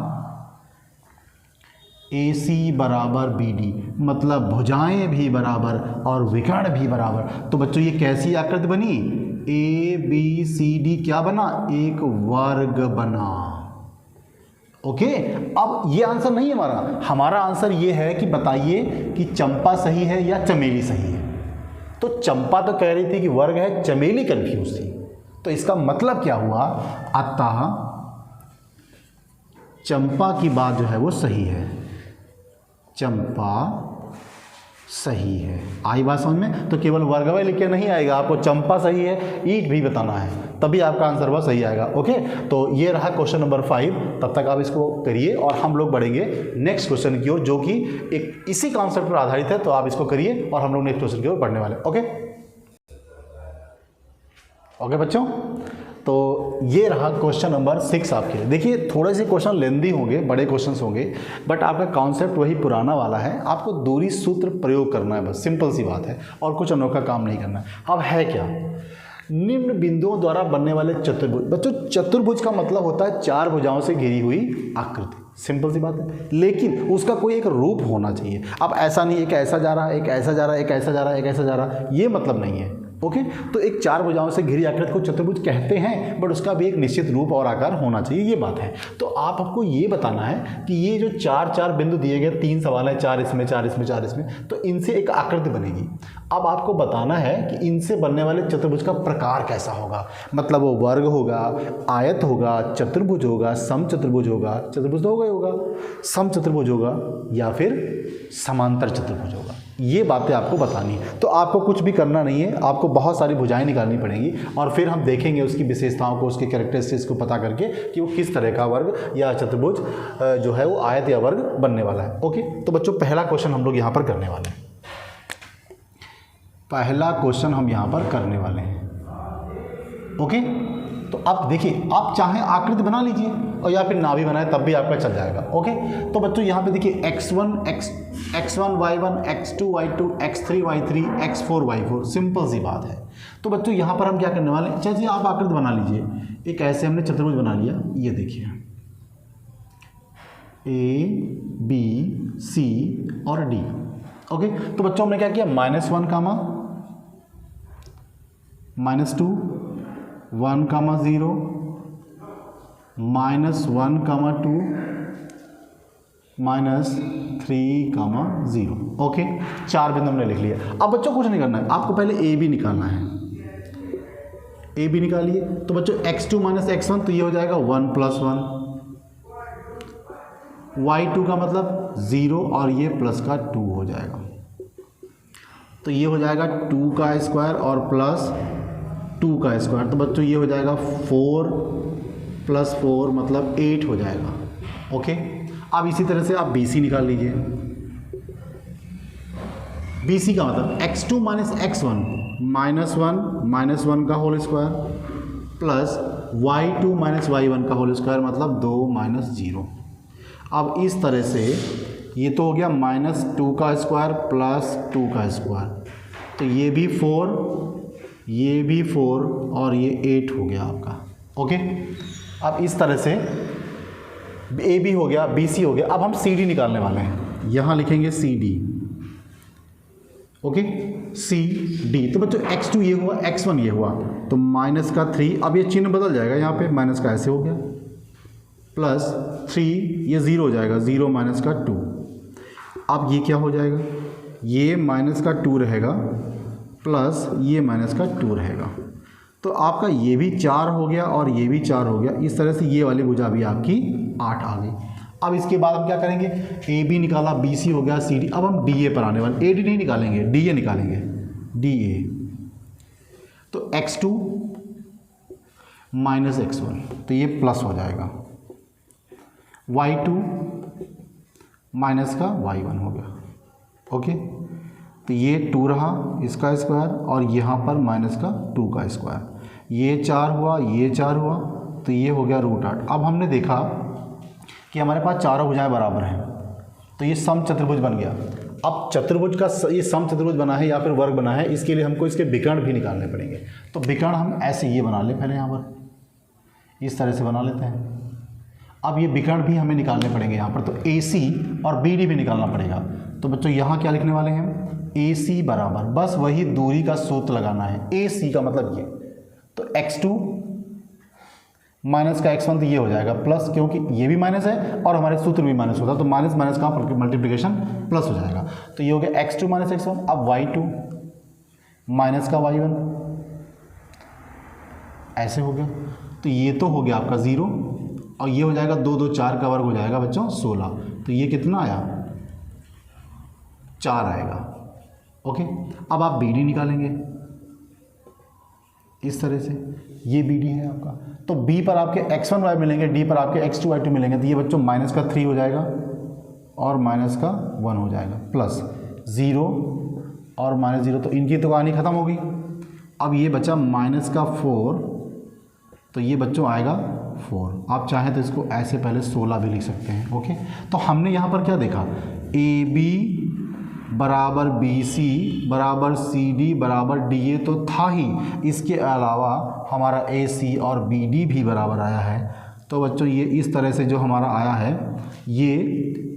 AC बराबर BD, मतलब भुजाएं भी बराबर और विकर्ण भी बराबर। तो बच्चों ये कैसी आकृति बनी, ABCD क्या बना, एक वर्ग बना। ओके, अब ये आंसर नहीं है हमारा, हमारा आंसर ये है कि बताइए कि चंपा सही है या चमेली सही है। तो चंपा तो कह रही थी कि वर्ग है, चमेली कंफ्यूज थी, तो इसका मतलब क्या हुआ, अतः चंपा की बात जो है वो सही है, चंपा सही है। आई बात समझ में, तो केवल वर्गवय लिख के नहीं आएगा, आपको चंपा सही है ईट भी बताना है, तभी आपका आंसर वह सही आएगा। ओके, तो ये रहा क्वेश्चन नंबर 5, तब तक आप इसको करिए और हम लोग बढ़ेंगे नेक्स्ट क्वेश्चन की ओर, जो कि एक इसी कॉन्सेप्ट पर आधारित है। तो आप इसको करिए और हम लोग नेक्स्ट क्वेश्चन की ओर बढ़ने वाले। ओके बच्चों, तो ये रहा क्वेश्चन नंबर 6 आपके लिए। देखिए थोड़े से क्वेश्चन लेंदी होंगे, बड़े क्वेश्चंस होंगे, बट आपका कॉन्सेप्ट वही पुराना वाला है। आपको दूरी सूत्र प्रयोग करना है, बस सिंपल सी बात है, और कुछ अनोखा काम नहीं करना है। अब है क्या, निम्न बिंदुओं द्वारा बनने वाले चतुर्भुज। बच्चों चतुर्भुज का मतलब होता है 4 भुजाओं से घिरी हुई आकृति, सिंपल सी बात है, लेकिन उसका कोई एक रूप होना चाहिए। अब ऐसा नहीं एक ऐसा जा रहा है, एक ऐसा जा रहा है, एक ऐसा जा रहा है, एक ऐसा जा रहा है, ये मतलब नहीं है। ओके, तो एक 4 भुजाओं से घिरी आकृति को चतुर्भुज कहते हैं, बट उसका भी एक निश्चित रूप और आकार होना चाहिए, ये बात है। तो आपको ये बताना है कि ये जो 4 बिंदु दिए गए, 3 सवाल है, 4 इसमें, 4 इसमें, 4 इसमें, तो इनसे एक आकृति बनेगी। अब आपको बताना है कि इनसे बनने वाले चतुर्भुज का प्रकार कैसा होगा, मतलब वो वर्ग होगा, आयत होगा, चतुर्भुज होगा, समचतुर्भुज होगा, चतुर्भुज तो होगा ही होगा, समचतुर्भुज होगा, या फिर समांतर चतुर्भुज होगा। ये बातें आपको बतानी है। तो आपको कुछ भी करना नहीं है, आपको बहुत सारी भुजाएं निकालनी पड़ेंगी, और फिर हम देखेंगे उसकी विशेषताओं को, उसके कैरेक्टरिस्टिक्स को पता करके कि वो किस तरह का वर्ग या चतुर्भुज जो है वो आयत या वर्ग बनने वाला है। ओके, तो बच्चों पहला क्वेश्चन हम लोग यहाँ पर करने वाले हैं। पहला क्वेश्चन हम यहाँ पर करने वाले हैं। ओके, तो आप देखिए, आप चाहें आकृति बना लीजिए और या फिर ना भी बनाए तब भी आपका चल जाएगा। ओके, तो बच्चों यहाँ पे देखिए x1 y1, x2 y2, x3 y3, x4 y4, simple सी बात है। तो बच्चों यहाँ पर हम क्या करने वाले हैं, चलिए आप आकृति बना लीजिए। एक ऐसे हमने चतुर्भुज बना लिया, ये देखिए A B C और D। ओके, तो बच्चों हमने क्या किया, -1, -2, 1, 0, -1, 2, -3, 0। ओके, 4 बिंदु हमने लिख लिया। अब बच्चों कुछ नहीं करना है, आपको पहले ए बी निकालना है। ए बी निकालिए, तो बच्चों x2 - x1, तो ये हो जाएगा 1 + 1, y2 का मतलब 0 और ये प्लस का 2 हो जाएगा, तो ये हो जाएगा 2 का स्क्वायर और प्लस 2 का स्क्वायर, तो बच्चों ये हो जाएगा 4 + 4 मतलब 8 हो जाएगा। ओके, अब इसी तरह से आप BC निकाल लीजिए। BC का मतलब x2 - x1 -1 का whole square plus y2 - y1 का होल स्क्वायर मतलब 2 - 0। अब इस तरह से ये तो हो गया -2 का स्क्वायर प्लस 2 का स्क्वायर, तो ये भी 4, ये भी 4 और ये 8 हो गया आपका। ओके, अब इस तरह से AB हो गया, BC हो गया। अब हम CD निकालने वाले हैं, यहाँ लिखेंगे CD। Okay, CD। तो बच्चों x2 ये हुआ, x1 ये हुआ, तो -3, अब ये चिन्ह बदल जाएगा, यहाँ पे माइनस का ऐसे हो गया, +3 ये 0 हो जाएगा, 0 - 2। अब ये क्या हो जाएगा, ये -2 रहेगा प्लस ये -2 रहेगा, तो आपका ये भी 4 हो गया और ये भी 4 हो गया। इस तरह से ये वाली भुजा भी आपकी 8 आ गई। अब इसके बाद हम क्या करेंगे, AB निकाला, BC हो गया, CD। अब हम DA पर आने वाले, AD नहीं निकालेंगे, DA निकालेंगे, DA। तो x2 - x1 तो ये प्लस हो जाएगा, y2 माइनस का y1 हो गया। ओके, तो ये 2 रहा इसका स्क्वायर और यहाँ पर -2 का स्क्वायर, ये 4 हुआ, ये 4 हुआ, तो ये हो गया √8। अब हमने देखा कि हमारे पास चारों भुजाएं बराबर हैं, तो ये सम चतुर्भुज बन गया। अब चतुर्भुज का ये सम चतुर्भुज बना है या फिर वर्ग बना है, इसके लिए हमको इसके विकर्ण भी निकालने पड़ेंगे। तो विकर्ण हम ऐसे ये बना ले, पहले यहाँ पर इस तरह से बना लेते हैं। अब ये विकर्ण भी हमें निकालने पड़ेंगे यहाँ पर, तो AC और BD भी निकालना पड़ेगा। तो बच्चों यहाँ क्या लिखने वाले हैं, AC बराबर, बस वही दूरी का सूत्र लगाना है, AC का मतलब ये, तो x2 माइनस का x1 तो ये हो जाएगा प्लस, क्योंकि ये भी माइनस है और हमारे सूत्र भी माइनस होता है, तो माइनस माइनस का मल्टीप्लिकेशन प्लस हो जाएगा। तो ये हो गया x2 - x1। अब y2 माइनस का y1 ऐसे हो गया, तो ये तो हो गया आपका 0 और ये हो जाएगा 2 2 4 का वर्ग हो जाएगा बच्चों 16। तो ये कितना आया, 4 आएगा। ओके, अब आप BD निकालेंगे इस तरह से, ये BD है आपका। तो B पर आपके x1 y मिलेंगे, D पर आपके x2 y2 मिलेंगे, तो ये बच्चों -3 हो जाएगा और -1 हो जाएगा, प्लस 0 और -0, तो इनकी तो कहानी ख़त्म होगी। अब ये बचा -4, तो ये बच्चों आएगा 4। आप चाहें तो इसको ऐसे पहले 16 भी लिख सकते हैं। ओके, तो हमने यहाँ पर क्या देखा, AB बराबर BC बराबर CD बराबर DA तो था ही, इसके अलावा हमारा AC और BD भी बराबर आया है। तो बच्चों ये इस तरह से जो हमारा आया है, ये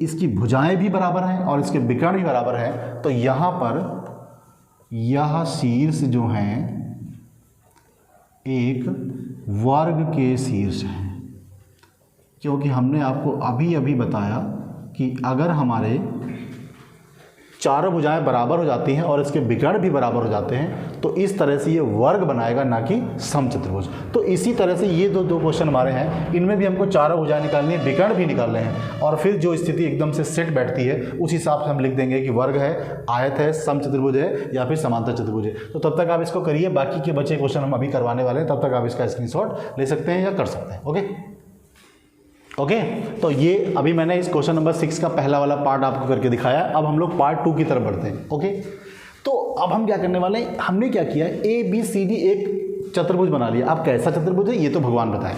इसकी भुजाएं भी बराबर हैं और इसके विकर्ण भी बराबर हैं। तो यहाँ पर यह शीर्ष जो हैं एक वर्ग के शीर्ष हैं, क्योंकि हमने आपको अभी अभी बताया कि अगर हमारे चारों भुजाएं बराबर हो जाती हैं और इसके विकर्ण भी बराबर हो जाते हैं, तो इस तरह से ये वर्ग बनाएगा, ना कि समचतुर्भुज। तो इसी तरह से ये दो क्वेश्चन हमारे हैं, इनमें भी हमको चारों भुजाएं निकालनी है, विकर्ण भी निकालने हैं, और फिर जो स्थिति एकदम से सेट बैठती है उस हिसाब से हम लिख देंगे कि वर्ग है, आयत है, समचतुर्भुज है या फिर समांतर चतुर्भुज है। तो तब तक आप इसको करिए, बाकी के बचे क्वेश्चन हम अभी करवाने वाले हैं, तब तक आप इसका स्क्रीनशॉट ले सकते हैं या कर सकते हैं। ओके, तो ये अभी मैंने इस क्वेश्चन नंबर 6 का पहला वाला पार्ट आपको करके दिखाया। अब हम लोग पार्ट 2 की तरफ बढ़ते हैं। ओके, तो अब हम क्या करने वाले हैं, हमने क्या किया, ABCD एक चतुर्भुज बना लिया। अब कैसा चतुर्भुज है ये तो भगवान बताएं।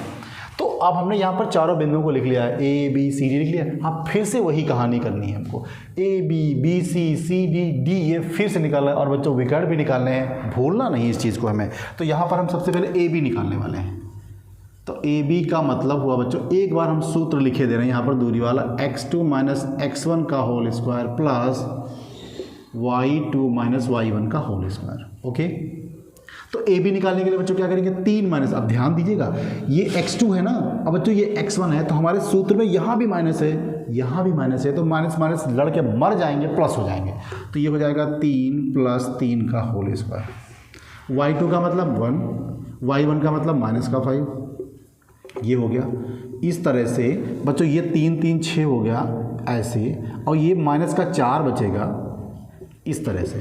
तो अब हमने यहाँ पर चारों बिंदुओं को लिख लिया है, ABCD लिख लिया। अब फिर से वही कहानी करनी है हमको, ABBCCD ये फिर से निकालना है, और बच्चों विकर्ण भी निकालने हैं, भूलना नहीं इस चीज़ को हमें। तो यहाँ पर हम सबसे पहले AB निकालने वाले हैं। तो AB का मतलब हुआ बच्चों, एक बार हम सूत्र लिखे दे रहे हैं यहाँ पर दूरी वाला, x2 - x1 का whole square plus y2 - y1 का होल स्क्वायर। ओके, तो AB निकालने के लिए बच्चों क्या करेंगे, 3 माइनस, अब ध्यान दीजिएगा ये x2 है ना, अब बच्चों ये x1 है, तो हमारे सूत्र में यहाँ भी माइनस है, यहाँ भी माइनस है, तो माइनस माइनस लड़के मर जाएंगे, प्लस हो जाएंगे। तो ये हो जाएगा 3 + 3 का होल स्क्वायर। y2 का मतलब 1, y1 का मतलब -5, ये हो गया। इस तरह से बच्चों ये 3 3 6 हो गया ऐसे, और ये -4 बचेगा इस तरह से,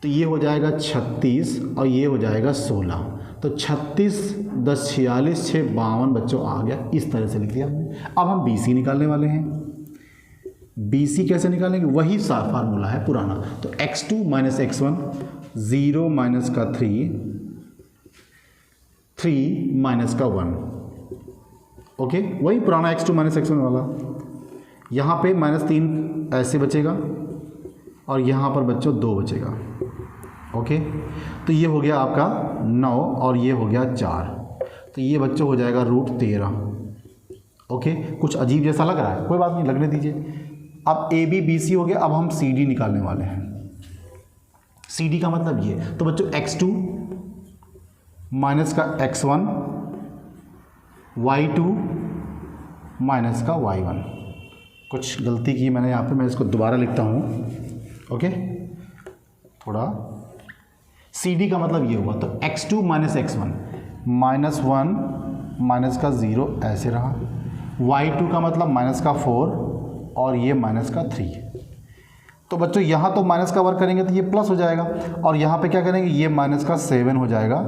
तो ये हो जाएगा 36 और ये हो जाएगा 16। तो 36 10 46 6 52 बच्चों आ गया, इस तरह से लिख दिया हमने। अब हम BC निकालने वाले हैं। BC कैसे निकालेंगे, वही फार्मूला है पुराना। तो x2 माइनस x1 0 माइनस का 3 माइनस का 1, ओके, वही पुराना x2 माइनस x1 वाला। यहाँ पे -3 ऐसे बचेगा और यहाँ पर बच्चों 2 बचेगा, ओके। तो ये हो गया आपका 9 और ये हो गया 4, तो ये बच्चों हो जाएगा √13, ओके। कुछ अजीब जैसा लग रहा है, कोई बात नहीं, लगने दीजिए। अब AB BC हो गया, अब हम CD निकालने वाले हैं। CD का मतलब ये, तो बच्चों x2 माइनस का x1 y2 माइनस का y1। कुछ गलती की मैंने यहाँ पे, मैं इसको दोबारा लिखता हूँ, ओके। थोड़ा CD का मतलब ये हुआ, तो x2 माइनस x1 -1 माइनस का 0 ऐसे रहा, y2 का मतलब माइनस का 4 और ये माइनस का 3। तो बच्चों यहाँ तो माइनस का वर्क करेंगे तो ये प्लस हो जाएगा, और यहाँ पे क्या करेंगे, ये माइनस का 7 हो जाएगा,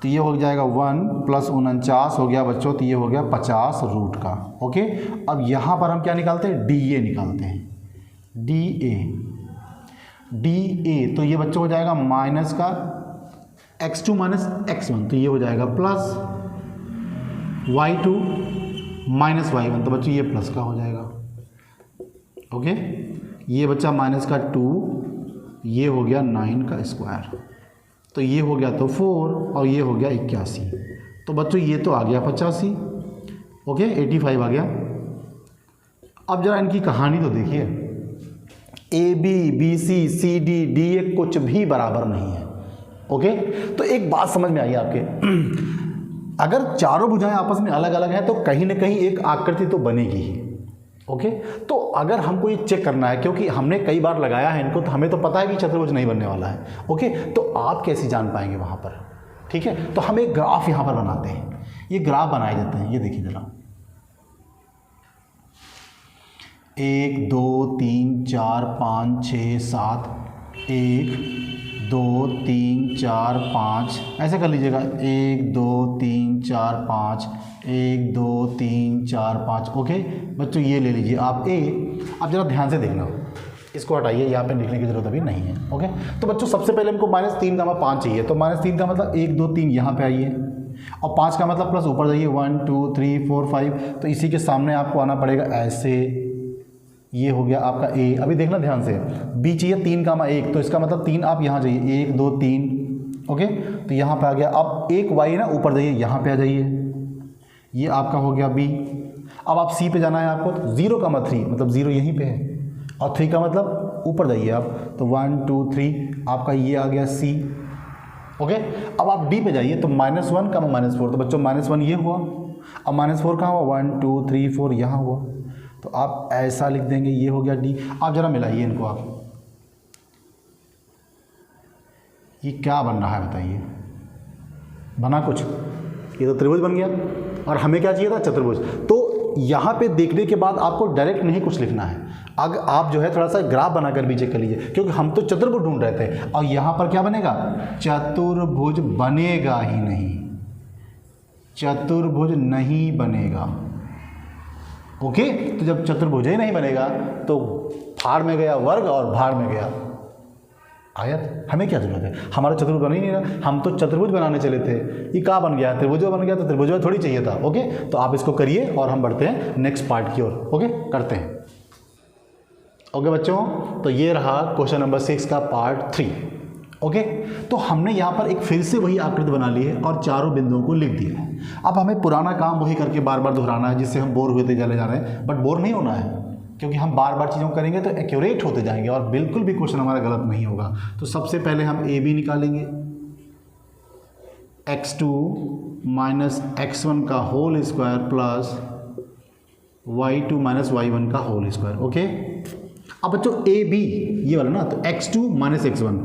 तो ये हो जाएगा 1 + 49 हो गया बच्चों, तो ये हो गया 50 रूट का, ओके। अब यहाँ पर हम क्या निकालते हैं, DA निकालते हैं, DA। तो ये बच्चों हो जाएगा माइनस का x2 माइनस x1, तो ये हो जाएगा प्लस y2 माइनस y1, तो बच्चों ये प्लस का हो जाएगा, ओके। ये बच्चा माइनस का 2, ये हो गया 9 का स्क्वायर, तो ये हो गया तो 4 और ये हो गया 81, तो बच्चों ये तो आ गया 85, ओके, 85 आ गया। अब जरा इनकी कहानी तो देखिए, AB BC CD DA कुछ भी बराबर नहीं है, ओके। तो एक बात समझ में आई आपके, अगर चारों भुजाएं आपस में अलग अलग हैं तो कहीं ना कहीं एक आकृति तो बनेगी ही, ओके। तो अगर हमको ये चेक करना है, क्योंकि हमने कई बार लगाया है इनको, तो हमें तो पता है कि चतुर्भुज नहीं बनने वाला है, ओके। तो आप कैसे जान पाएंगे वहाँ पर, ठीक है। तो हम एक ग्राफ यहाँ पर बनाते हैं, ये ग्राफ बनाए जाते हैं, ये देखिए जरा, 1 2 3 4 5 6 7 1 2 3 4 5 ऐसे कर लीजिएगा, 1 2 3 4 5 1 2 3 4 5, ओके। बच्चों ये ले लीजिए आप A। अब जरा ध्यान से देखना, इसको हटाइए, यहाँ पे लिखने की जरूरत अभी नहीं है, ओके। तो बच्चों सबसे पहले हमको -3 का 5 चाहिए, तो -3 का मतलब 1 2 3 यहाँ पे आइए, और 5 का मतलब प्लस ऊपर जाइए, 1 2 3 4 5, तो इसी के सामने आपको आना पड़ेगा ऐसे, ये हो गया आपका A। अभी देखना ध्यान से, B चाहिए 3 का 1, तो इसका मतलब 3 आप यहाँ जाइए, 1 2 3, ओके। तो यहाँ पे आ गया। अब एक y ना ऊपर जाइए, यहाँ पे आ जाइए, ये आपका हो गया B। अब आप C पे जाना है आपको, तो 0 का 3 मतलब 0 यहीं पे है, और 3 का मतलब ऊपर जाइए आप, तो 1 2 3 आपका ये आ गया C, ओके। अब आप D पे जाइए, तो -1 का -4, तो बच्चों -1 ये हुआ, अब -4 कहाँ हुआ, 1 2 3 4 यहाँ हुआ, तो आप ऐसा लिख देंगे, ये हो गया D। आप जरा मिलाइए इनको, आप ये क्या बन रहा है बताइए, बना कुछ, ये तो त्रिभुज बन गया, और हमें क्या चाहिए था, चतुर्भुज। तो यहाँ पे देखने के बाद आपको डायरेक्ट नहीं कुछ लिखना है, अगर आप जो है थोड़ा सा ग्राफ बनाकर भी चेक कर लीजिए, क्योंकि हम तो चतुर्भुज ढूंढ रहे थे, और यहाँ पर क्या बनेगा, चतुर्भुज बनेगा ही नहीं, चतुर्भुज नहीं बनेगा, ओके। तो जब चतुर्भुज ही नहीं बनेगा तो फाड़ में गया वर्ग और भाड़ में गया आयत, हमें क्या जरूरत है, हमारा चतुर्भुज बन ही नहीं रहा, हम तो चतुर्भुज बनाने चले थे, ये कहाँ बन गया, त्रिभुज बन गया, तो त्रिभुज थोड़ी चाहिए था, ओके। तो आप इसको करिए और हम बढ़ते हैं नेक्स्ट पार्ट की ओर, ओके, करते हैं, ओके बच्चों। तो ये रहा क्वेश्चन नंबर 6 का पार्ट 3, ओके। तो हमने यहाँ पर एक फिर से वही आकृति बना ली है और चारों बिंदुओं को लिख दिया है। अब हमें पुराना काम वही करके बार बार दोहराना है, जिससे हम बोर होते चले जा रहे हैं, बट बोर नहीं होना है, क्योंकि हम बार बार चीज़ों को करेंगे तो एक्यूरेट होते जाएंगे और बिल्कुल भी क्वेश्चन हमारा गलत नहीं होगा। तो सबसे पहले हम AB निकालेंगे, x2 माइनस x1 का whole square plus y2 minus y1 का होल स्क्वायर, ओके। अब बच्चों AB ये वाला ना, तो x2 माइनस x1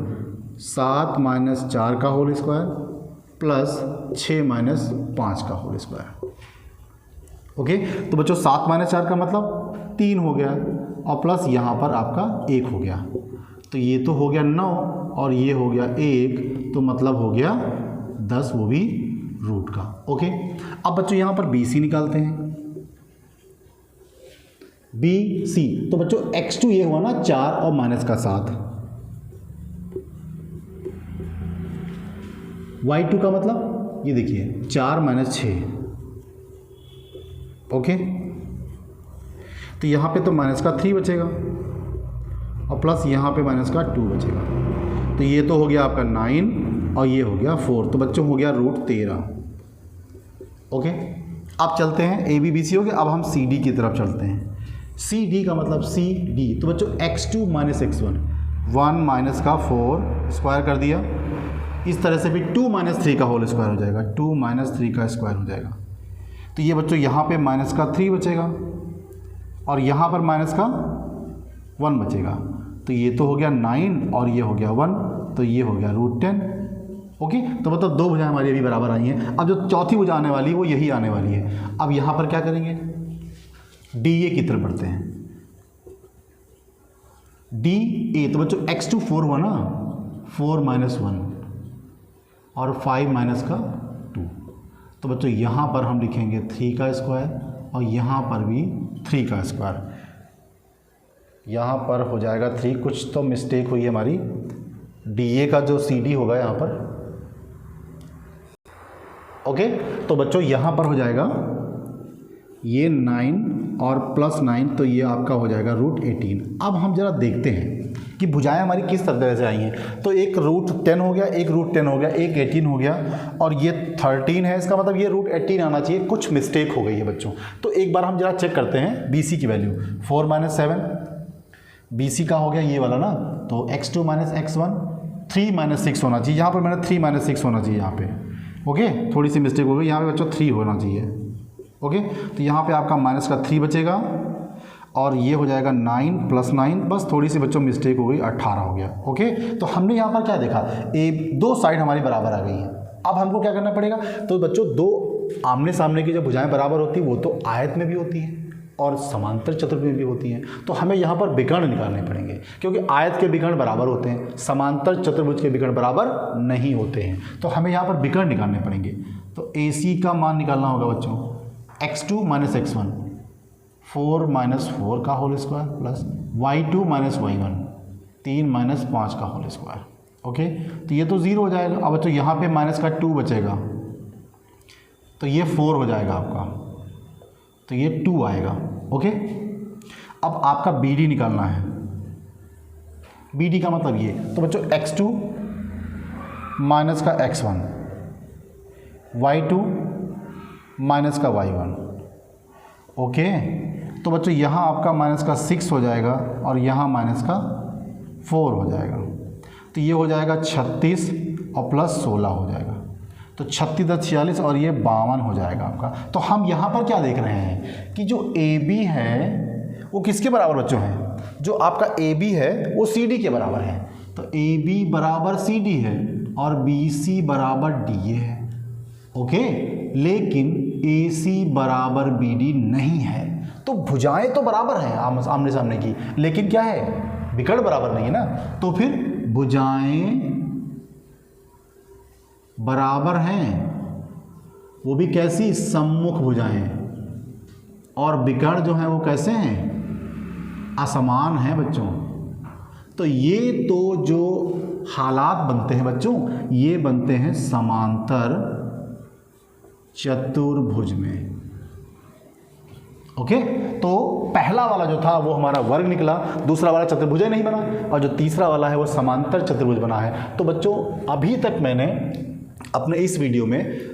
7 माइनस 4 का होल स्क्वायर प्लस 6 माइनस 5 का होल स्क्वायर, ओके। तो बच्चों 7 माइनस 4 का मतलब 3 हो गया, और प्लस यहाँ पर आपका 1 हो गया, तो ये तो हो गया 9 और ये हो गया 1, तो मतलब हो गया 10 वो भी रूट का। ओके, अब बच्चों यहाँ पर BC निकालते हैं। BC तो बच्चों x2 ये हुआ ना 4 और माइनस का 7, y2 का मतलब ये देखिए 4 माइनस 6। ओके, तो यहाँ पे तो माइनस का 3 बचेगा और प्लस यहाँ पे माइनस का 2 बचेगा। तो ये तो हो गया आपका 9 और ये हो गया 4, तो बच्चों हो गया रूट 13। ओके, अब चलते हैं ABBC हो गया। अब हम CD की तरफ चलते हैं। CD का मतलब CD, तो बच्चों x2 माइनस x1, 1 माइनस का 4 स्क्वायर कर दिया। इस तरह से भी 2 माइनस 3 का होल स्क्वायर हो जाएगा, 2 माइनस 3 का स्क्वायर हो जाएगा। तो ये बच्चों यहाँ पे माइनस का 3 बचेगा और यहाँ पर माइनस का 1 बचेगा। तो ये तो हो गया 9 और ये हो गया 1, तो ये हो गया रूट 10। ओके, तो मतलब 2 भुजाएं हमारी अभी बराबर आई हैं। अब जो चौथी भुजा आने वाली है वो यही आने वाली है। अब यहाँ पर क्या करेंगे, DA की तरफ बढ़ते हैं। DA तो बच्चों x2 4 हुआ ना, 4 माइनस 1 और 5 माइनस का 2, तो बच्चों यहाँ पर हम लिखेंगे 3 का स्क्वायर और यहाँ पर भी 3 का स्क्वायर। यहाँ पर हो जाएगा 3, कुछ तो मिस्टेक हुई है हमारी। DA का जो CD होगा यहाँ पर। ओके, तो बच्चों यहाँ पर हो जाएगा ये 9 और प्लस 9, तो ये आपका हो जाएगा रूट 18। अब हम जरा देखते हैं कि भुजाएं हमारी किस तरह से आई हैं। तो एक रूट 10 हो गया, एक रूट 10 हो गया, एक 18 हो गया और ये 13 है। इसका मतलब ये रूट 18 आना चाहिए, कुछ मिस्टेक हो गई है बच्चों। तो एक बार हम जरा चेक करते हैं BC की वैल्यू। 4 माइनस 7 BC का हो गया ये वाला ना, तो x2 माइनस x1, 3 माइनस 6 होना चाहिए। यहाँ पर मैंने 3 माइनस 6 होना चाहिए यहाँ पे। ओके, थोड़ी सी मिस्टेक हो गई, यहाँ पे बच्चों 3 होना चाहिए। ओके, तो यहाँ पे आपका माइनस का 3 बचेगा और ये हो जाएगा 9 प्लस 9, बस थोड़ी सी बच्चों मिस्टेक हो गई, 18 हो गया। ओके, तो हमने यहाँ पर क्या देखा, दो साइड हमारी बराबर आ गई हैं। अब हमको क्या करना पड़ेगा, तो बच्चों दो आमने सामने की जो भुजाएं बराबर होती है वो तो आयत में भी होती हैं और समांतर चतुर्भुज में भी होती हैं। तो हमें यहाँ पर विकर्ण निकालने पड़ेंगे, क्योंकि आयत के विकर्ण बराबर होते हैं, समांतर चतुर्भुज के विकर्ण बराबर नहीं होते हैं। तो हमें यहाँ पर विकर्ण निकालने पड़ेंगे। तो AC का मान निकालना होगा बच्चों, x2 माइनस x1, 4 माइनस 4 का whole square plus y2 minus y1, 3 minus 5 का होल स्क्वायर। ओके, तो ये तो 0 हो जाएगा। अब बच्चों यहाँ पे माइनस का 2 बचेगा, तो ये 4 हो जाएगा आपका, तो ये 2 आएगा। ओके, अब आपका BD निकालना है। BD का मतलब ये, तो बच्चों x2 माइनस का x1, y2 माइनस का y1। ओके, तो बच्चों यहाँ आपका माइनस का 6 हो जाएगा और यहाँ माइनस का 4 हो जाएगा। तो ये हो जाएगा 36 और प्लस 16 हो जाएगा, तो 36 10 46 और ये 52 हो जाएगा आपका। तो हम यहाँ पर क्या देख रहे हैं कि जो AB है वो किसके बराबर बच्चों है, जो आपका AB है वो CD के बराबर है। तो AB बराबर CD है और BC बराबर DA है। ओके, लेकिन AC बराबर BD नहीं है। तो भुजाएं तो बराबर हैं आमने सामने की, लेकिन क्या है, विकर्ण बराबर नहीं है ना। तो फिर भुजाएं बराबर हैं, वो भी कैसी, सम्मुख भुजाएं, और विकर्ण जो है वो कैसे हैं, असमान हैं बच्चों। तो ये तो जो हालात बनते हैं बच्चों, ये बनते हैं समांतर चतुर्भुज में। ओके, तो पहला वाला जो था वो हमारा वर्ग निकला, दूसरा वाला चतुर्भुज नहीं बना, और जो तीसरा वाला है वो समांतर चतुर्भुज बना है। तो बच्चों अभी तक मैंने अपने इस वीडियो में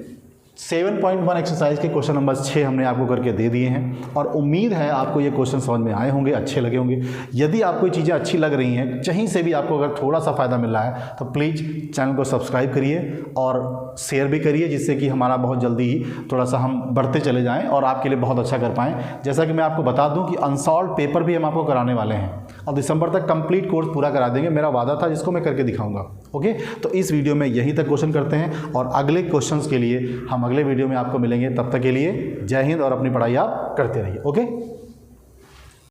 7.1 एक्सरसाइज के क्वेश्चन नंबर 6 हमने आपको करके दे दिए हैं, और उम्मीद है आपको ये क्वेश्चन समझ में आए होंगे, अच्छे लगे होंगे। यदि आपको ये चीज़ें अच्छी लग रही हैं, कहीं से भी आपको अगर थोड़ा सा फ़ायदा मिल रहा है, तो प्लीज़ चैनल को सब्सक्राइब करिए और शेयर भी करिए, जिससे कि हमारा बहुत जल्दी ही थोड़ा सा हम बढ़ते चले जाएँ और आपके लिए बहुत अच्छा कर पाएँ। जैसा कि मैं आपको बता दूँ कि अनसॉल्व पेपर भी हम आपको कराने वाले हैं और दिसंबर तक कंप्लीट कोर्स पूरा करा देंगे, मेरा वादा था, जिसको मैं करके दिखाऊंगा। ओके, तो इस वीडियो में यहीं तक क्वेश्चन करते हैं और अगले क्वेश्चंस के लिए हम अगले वीडियो में आपको मिलेंगे। तब तक के लिए जय हिंद और अपनी पढ़ाई आप करते रहिए। ओके।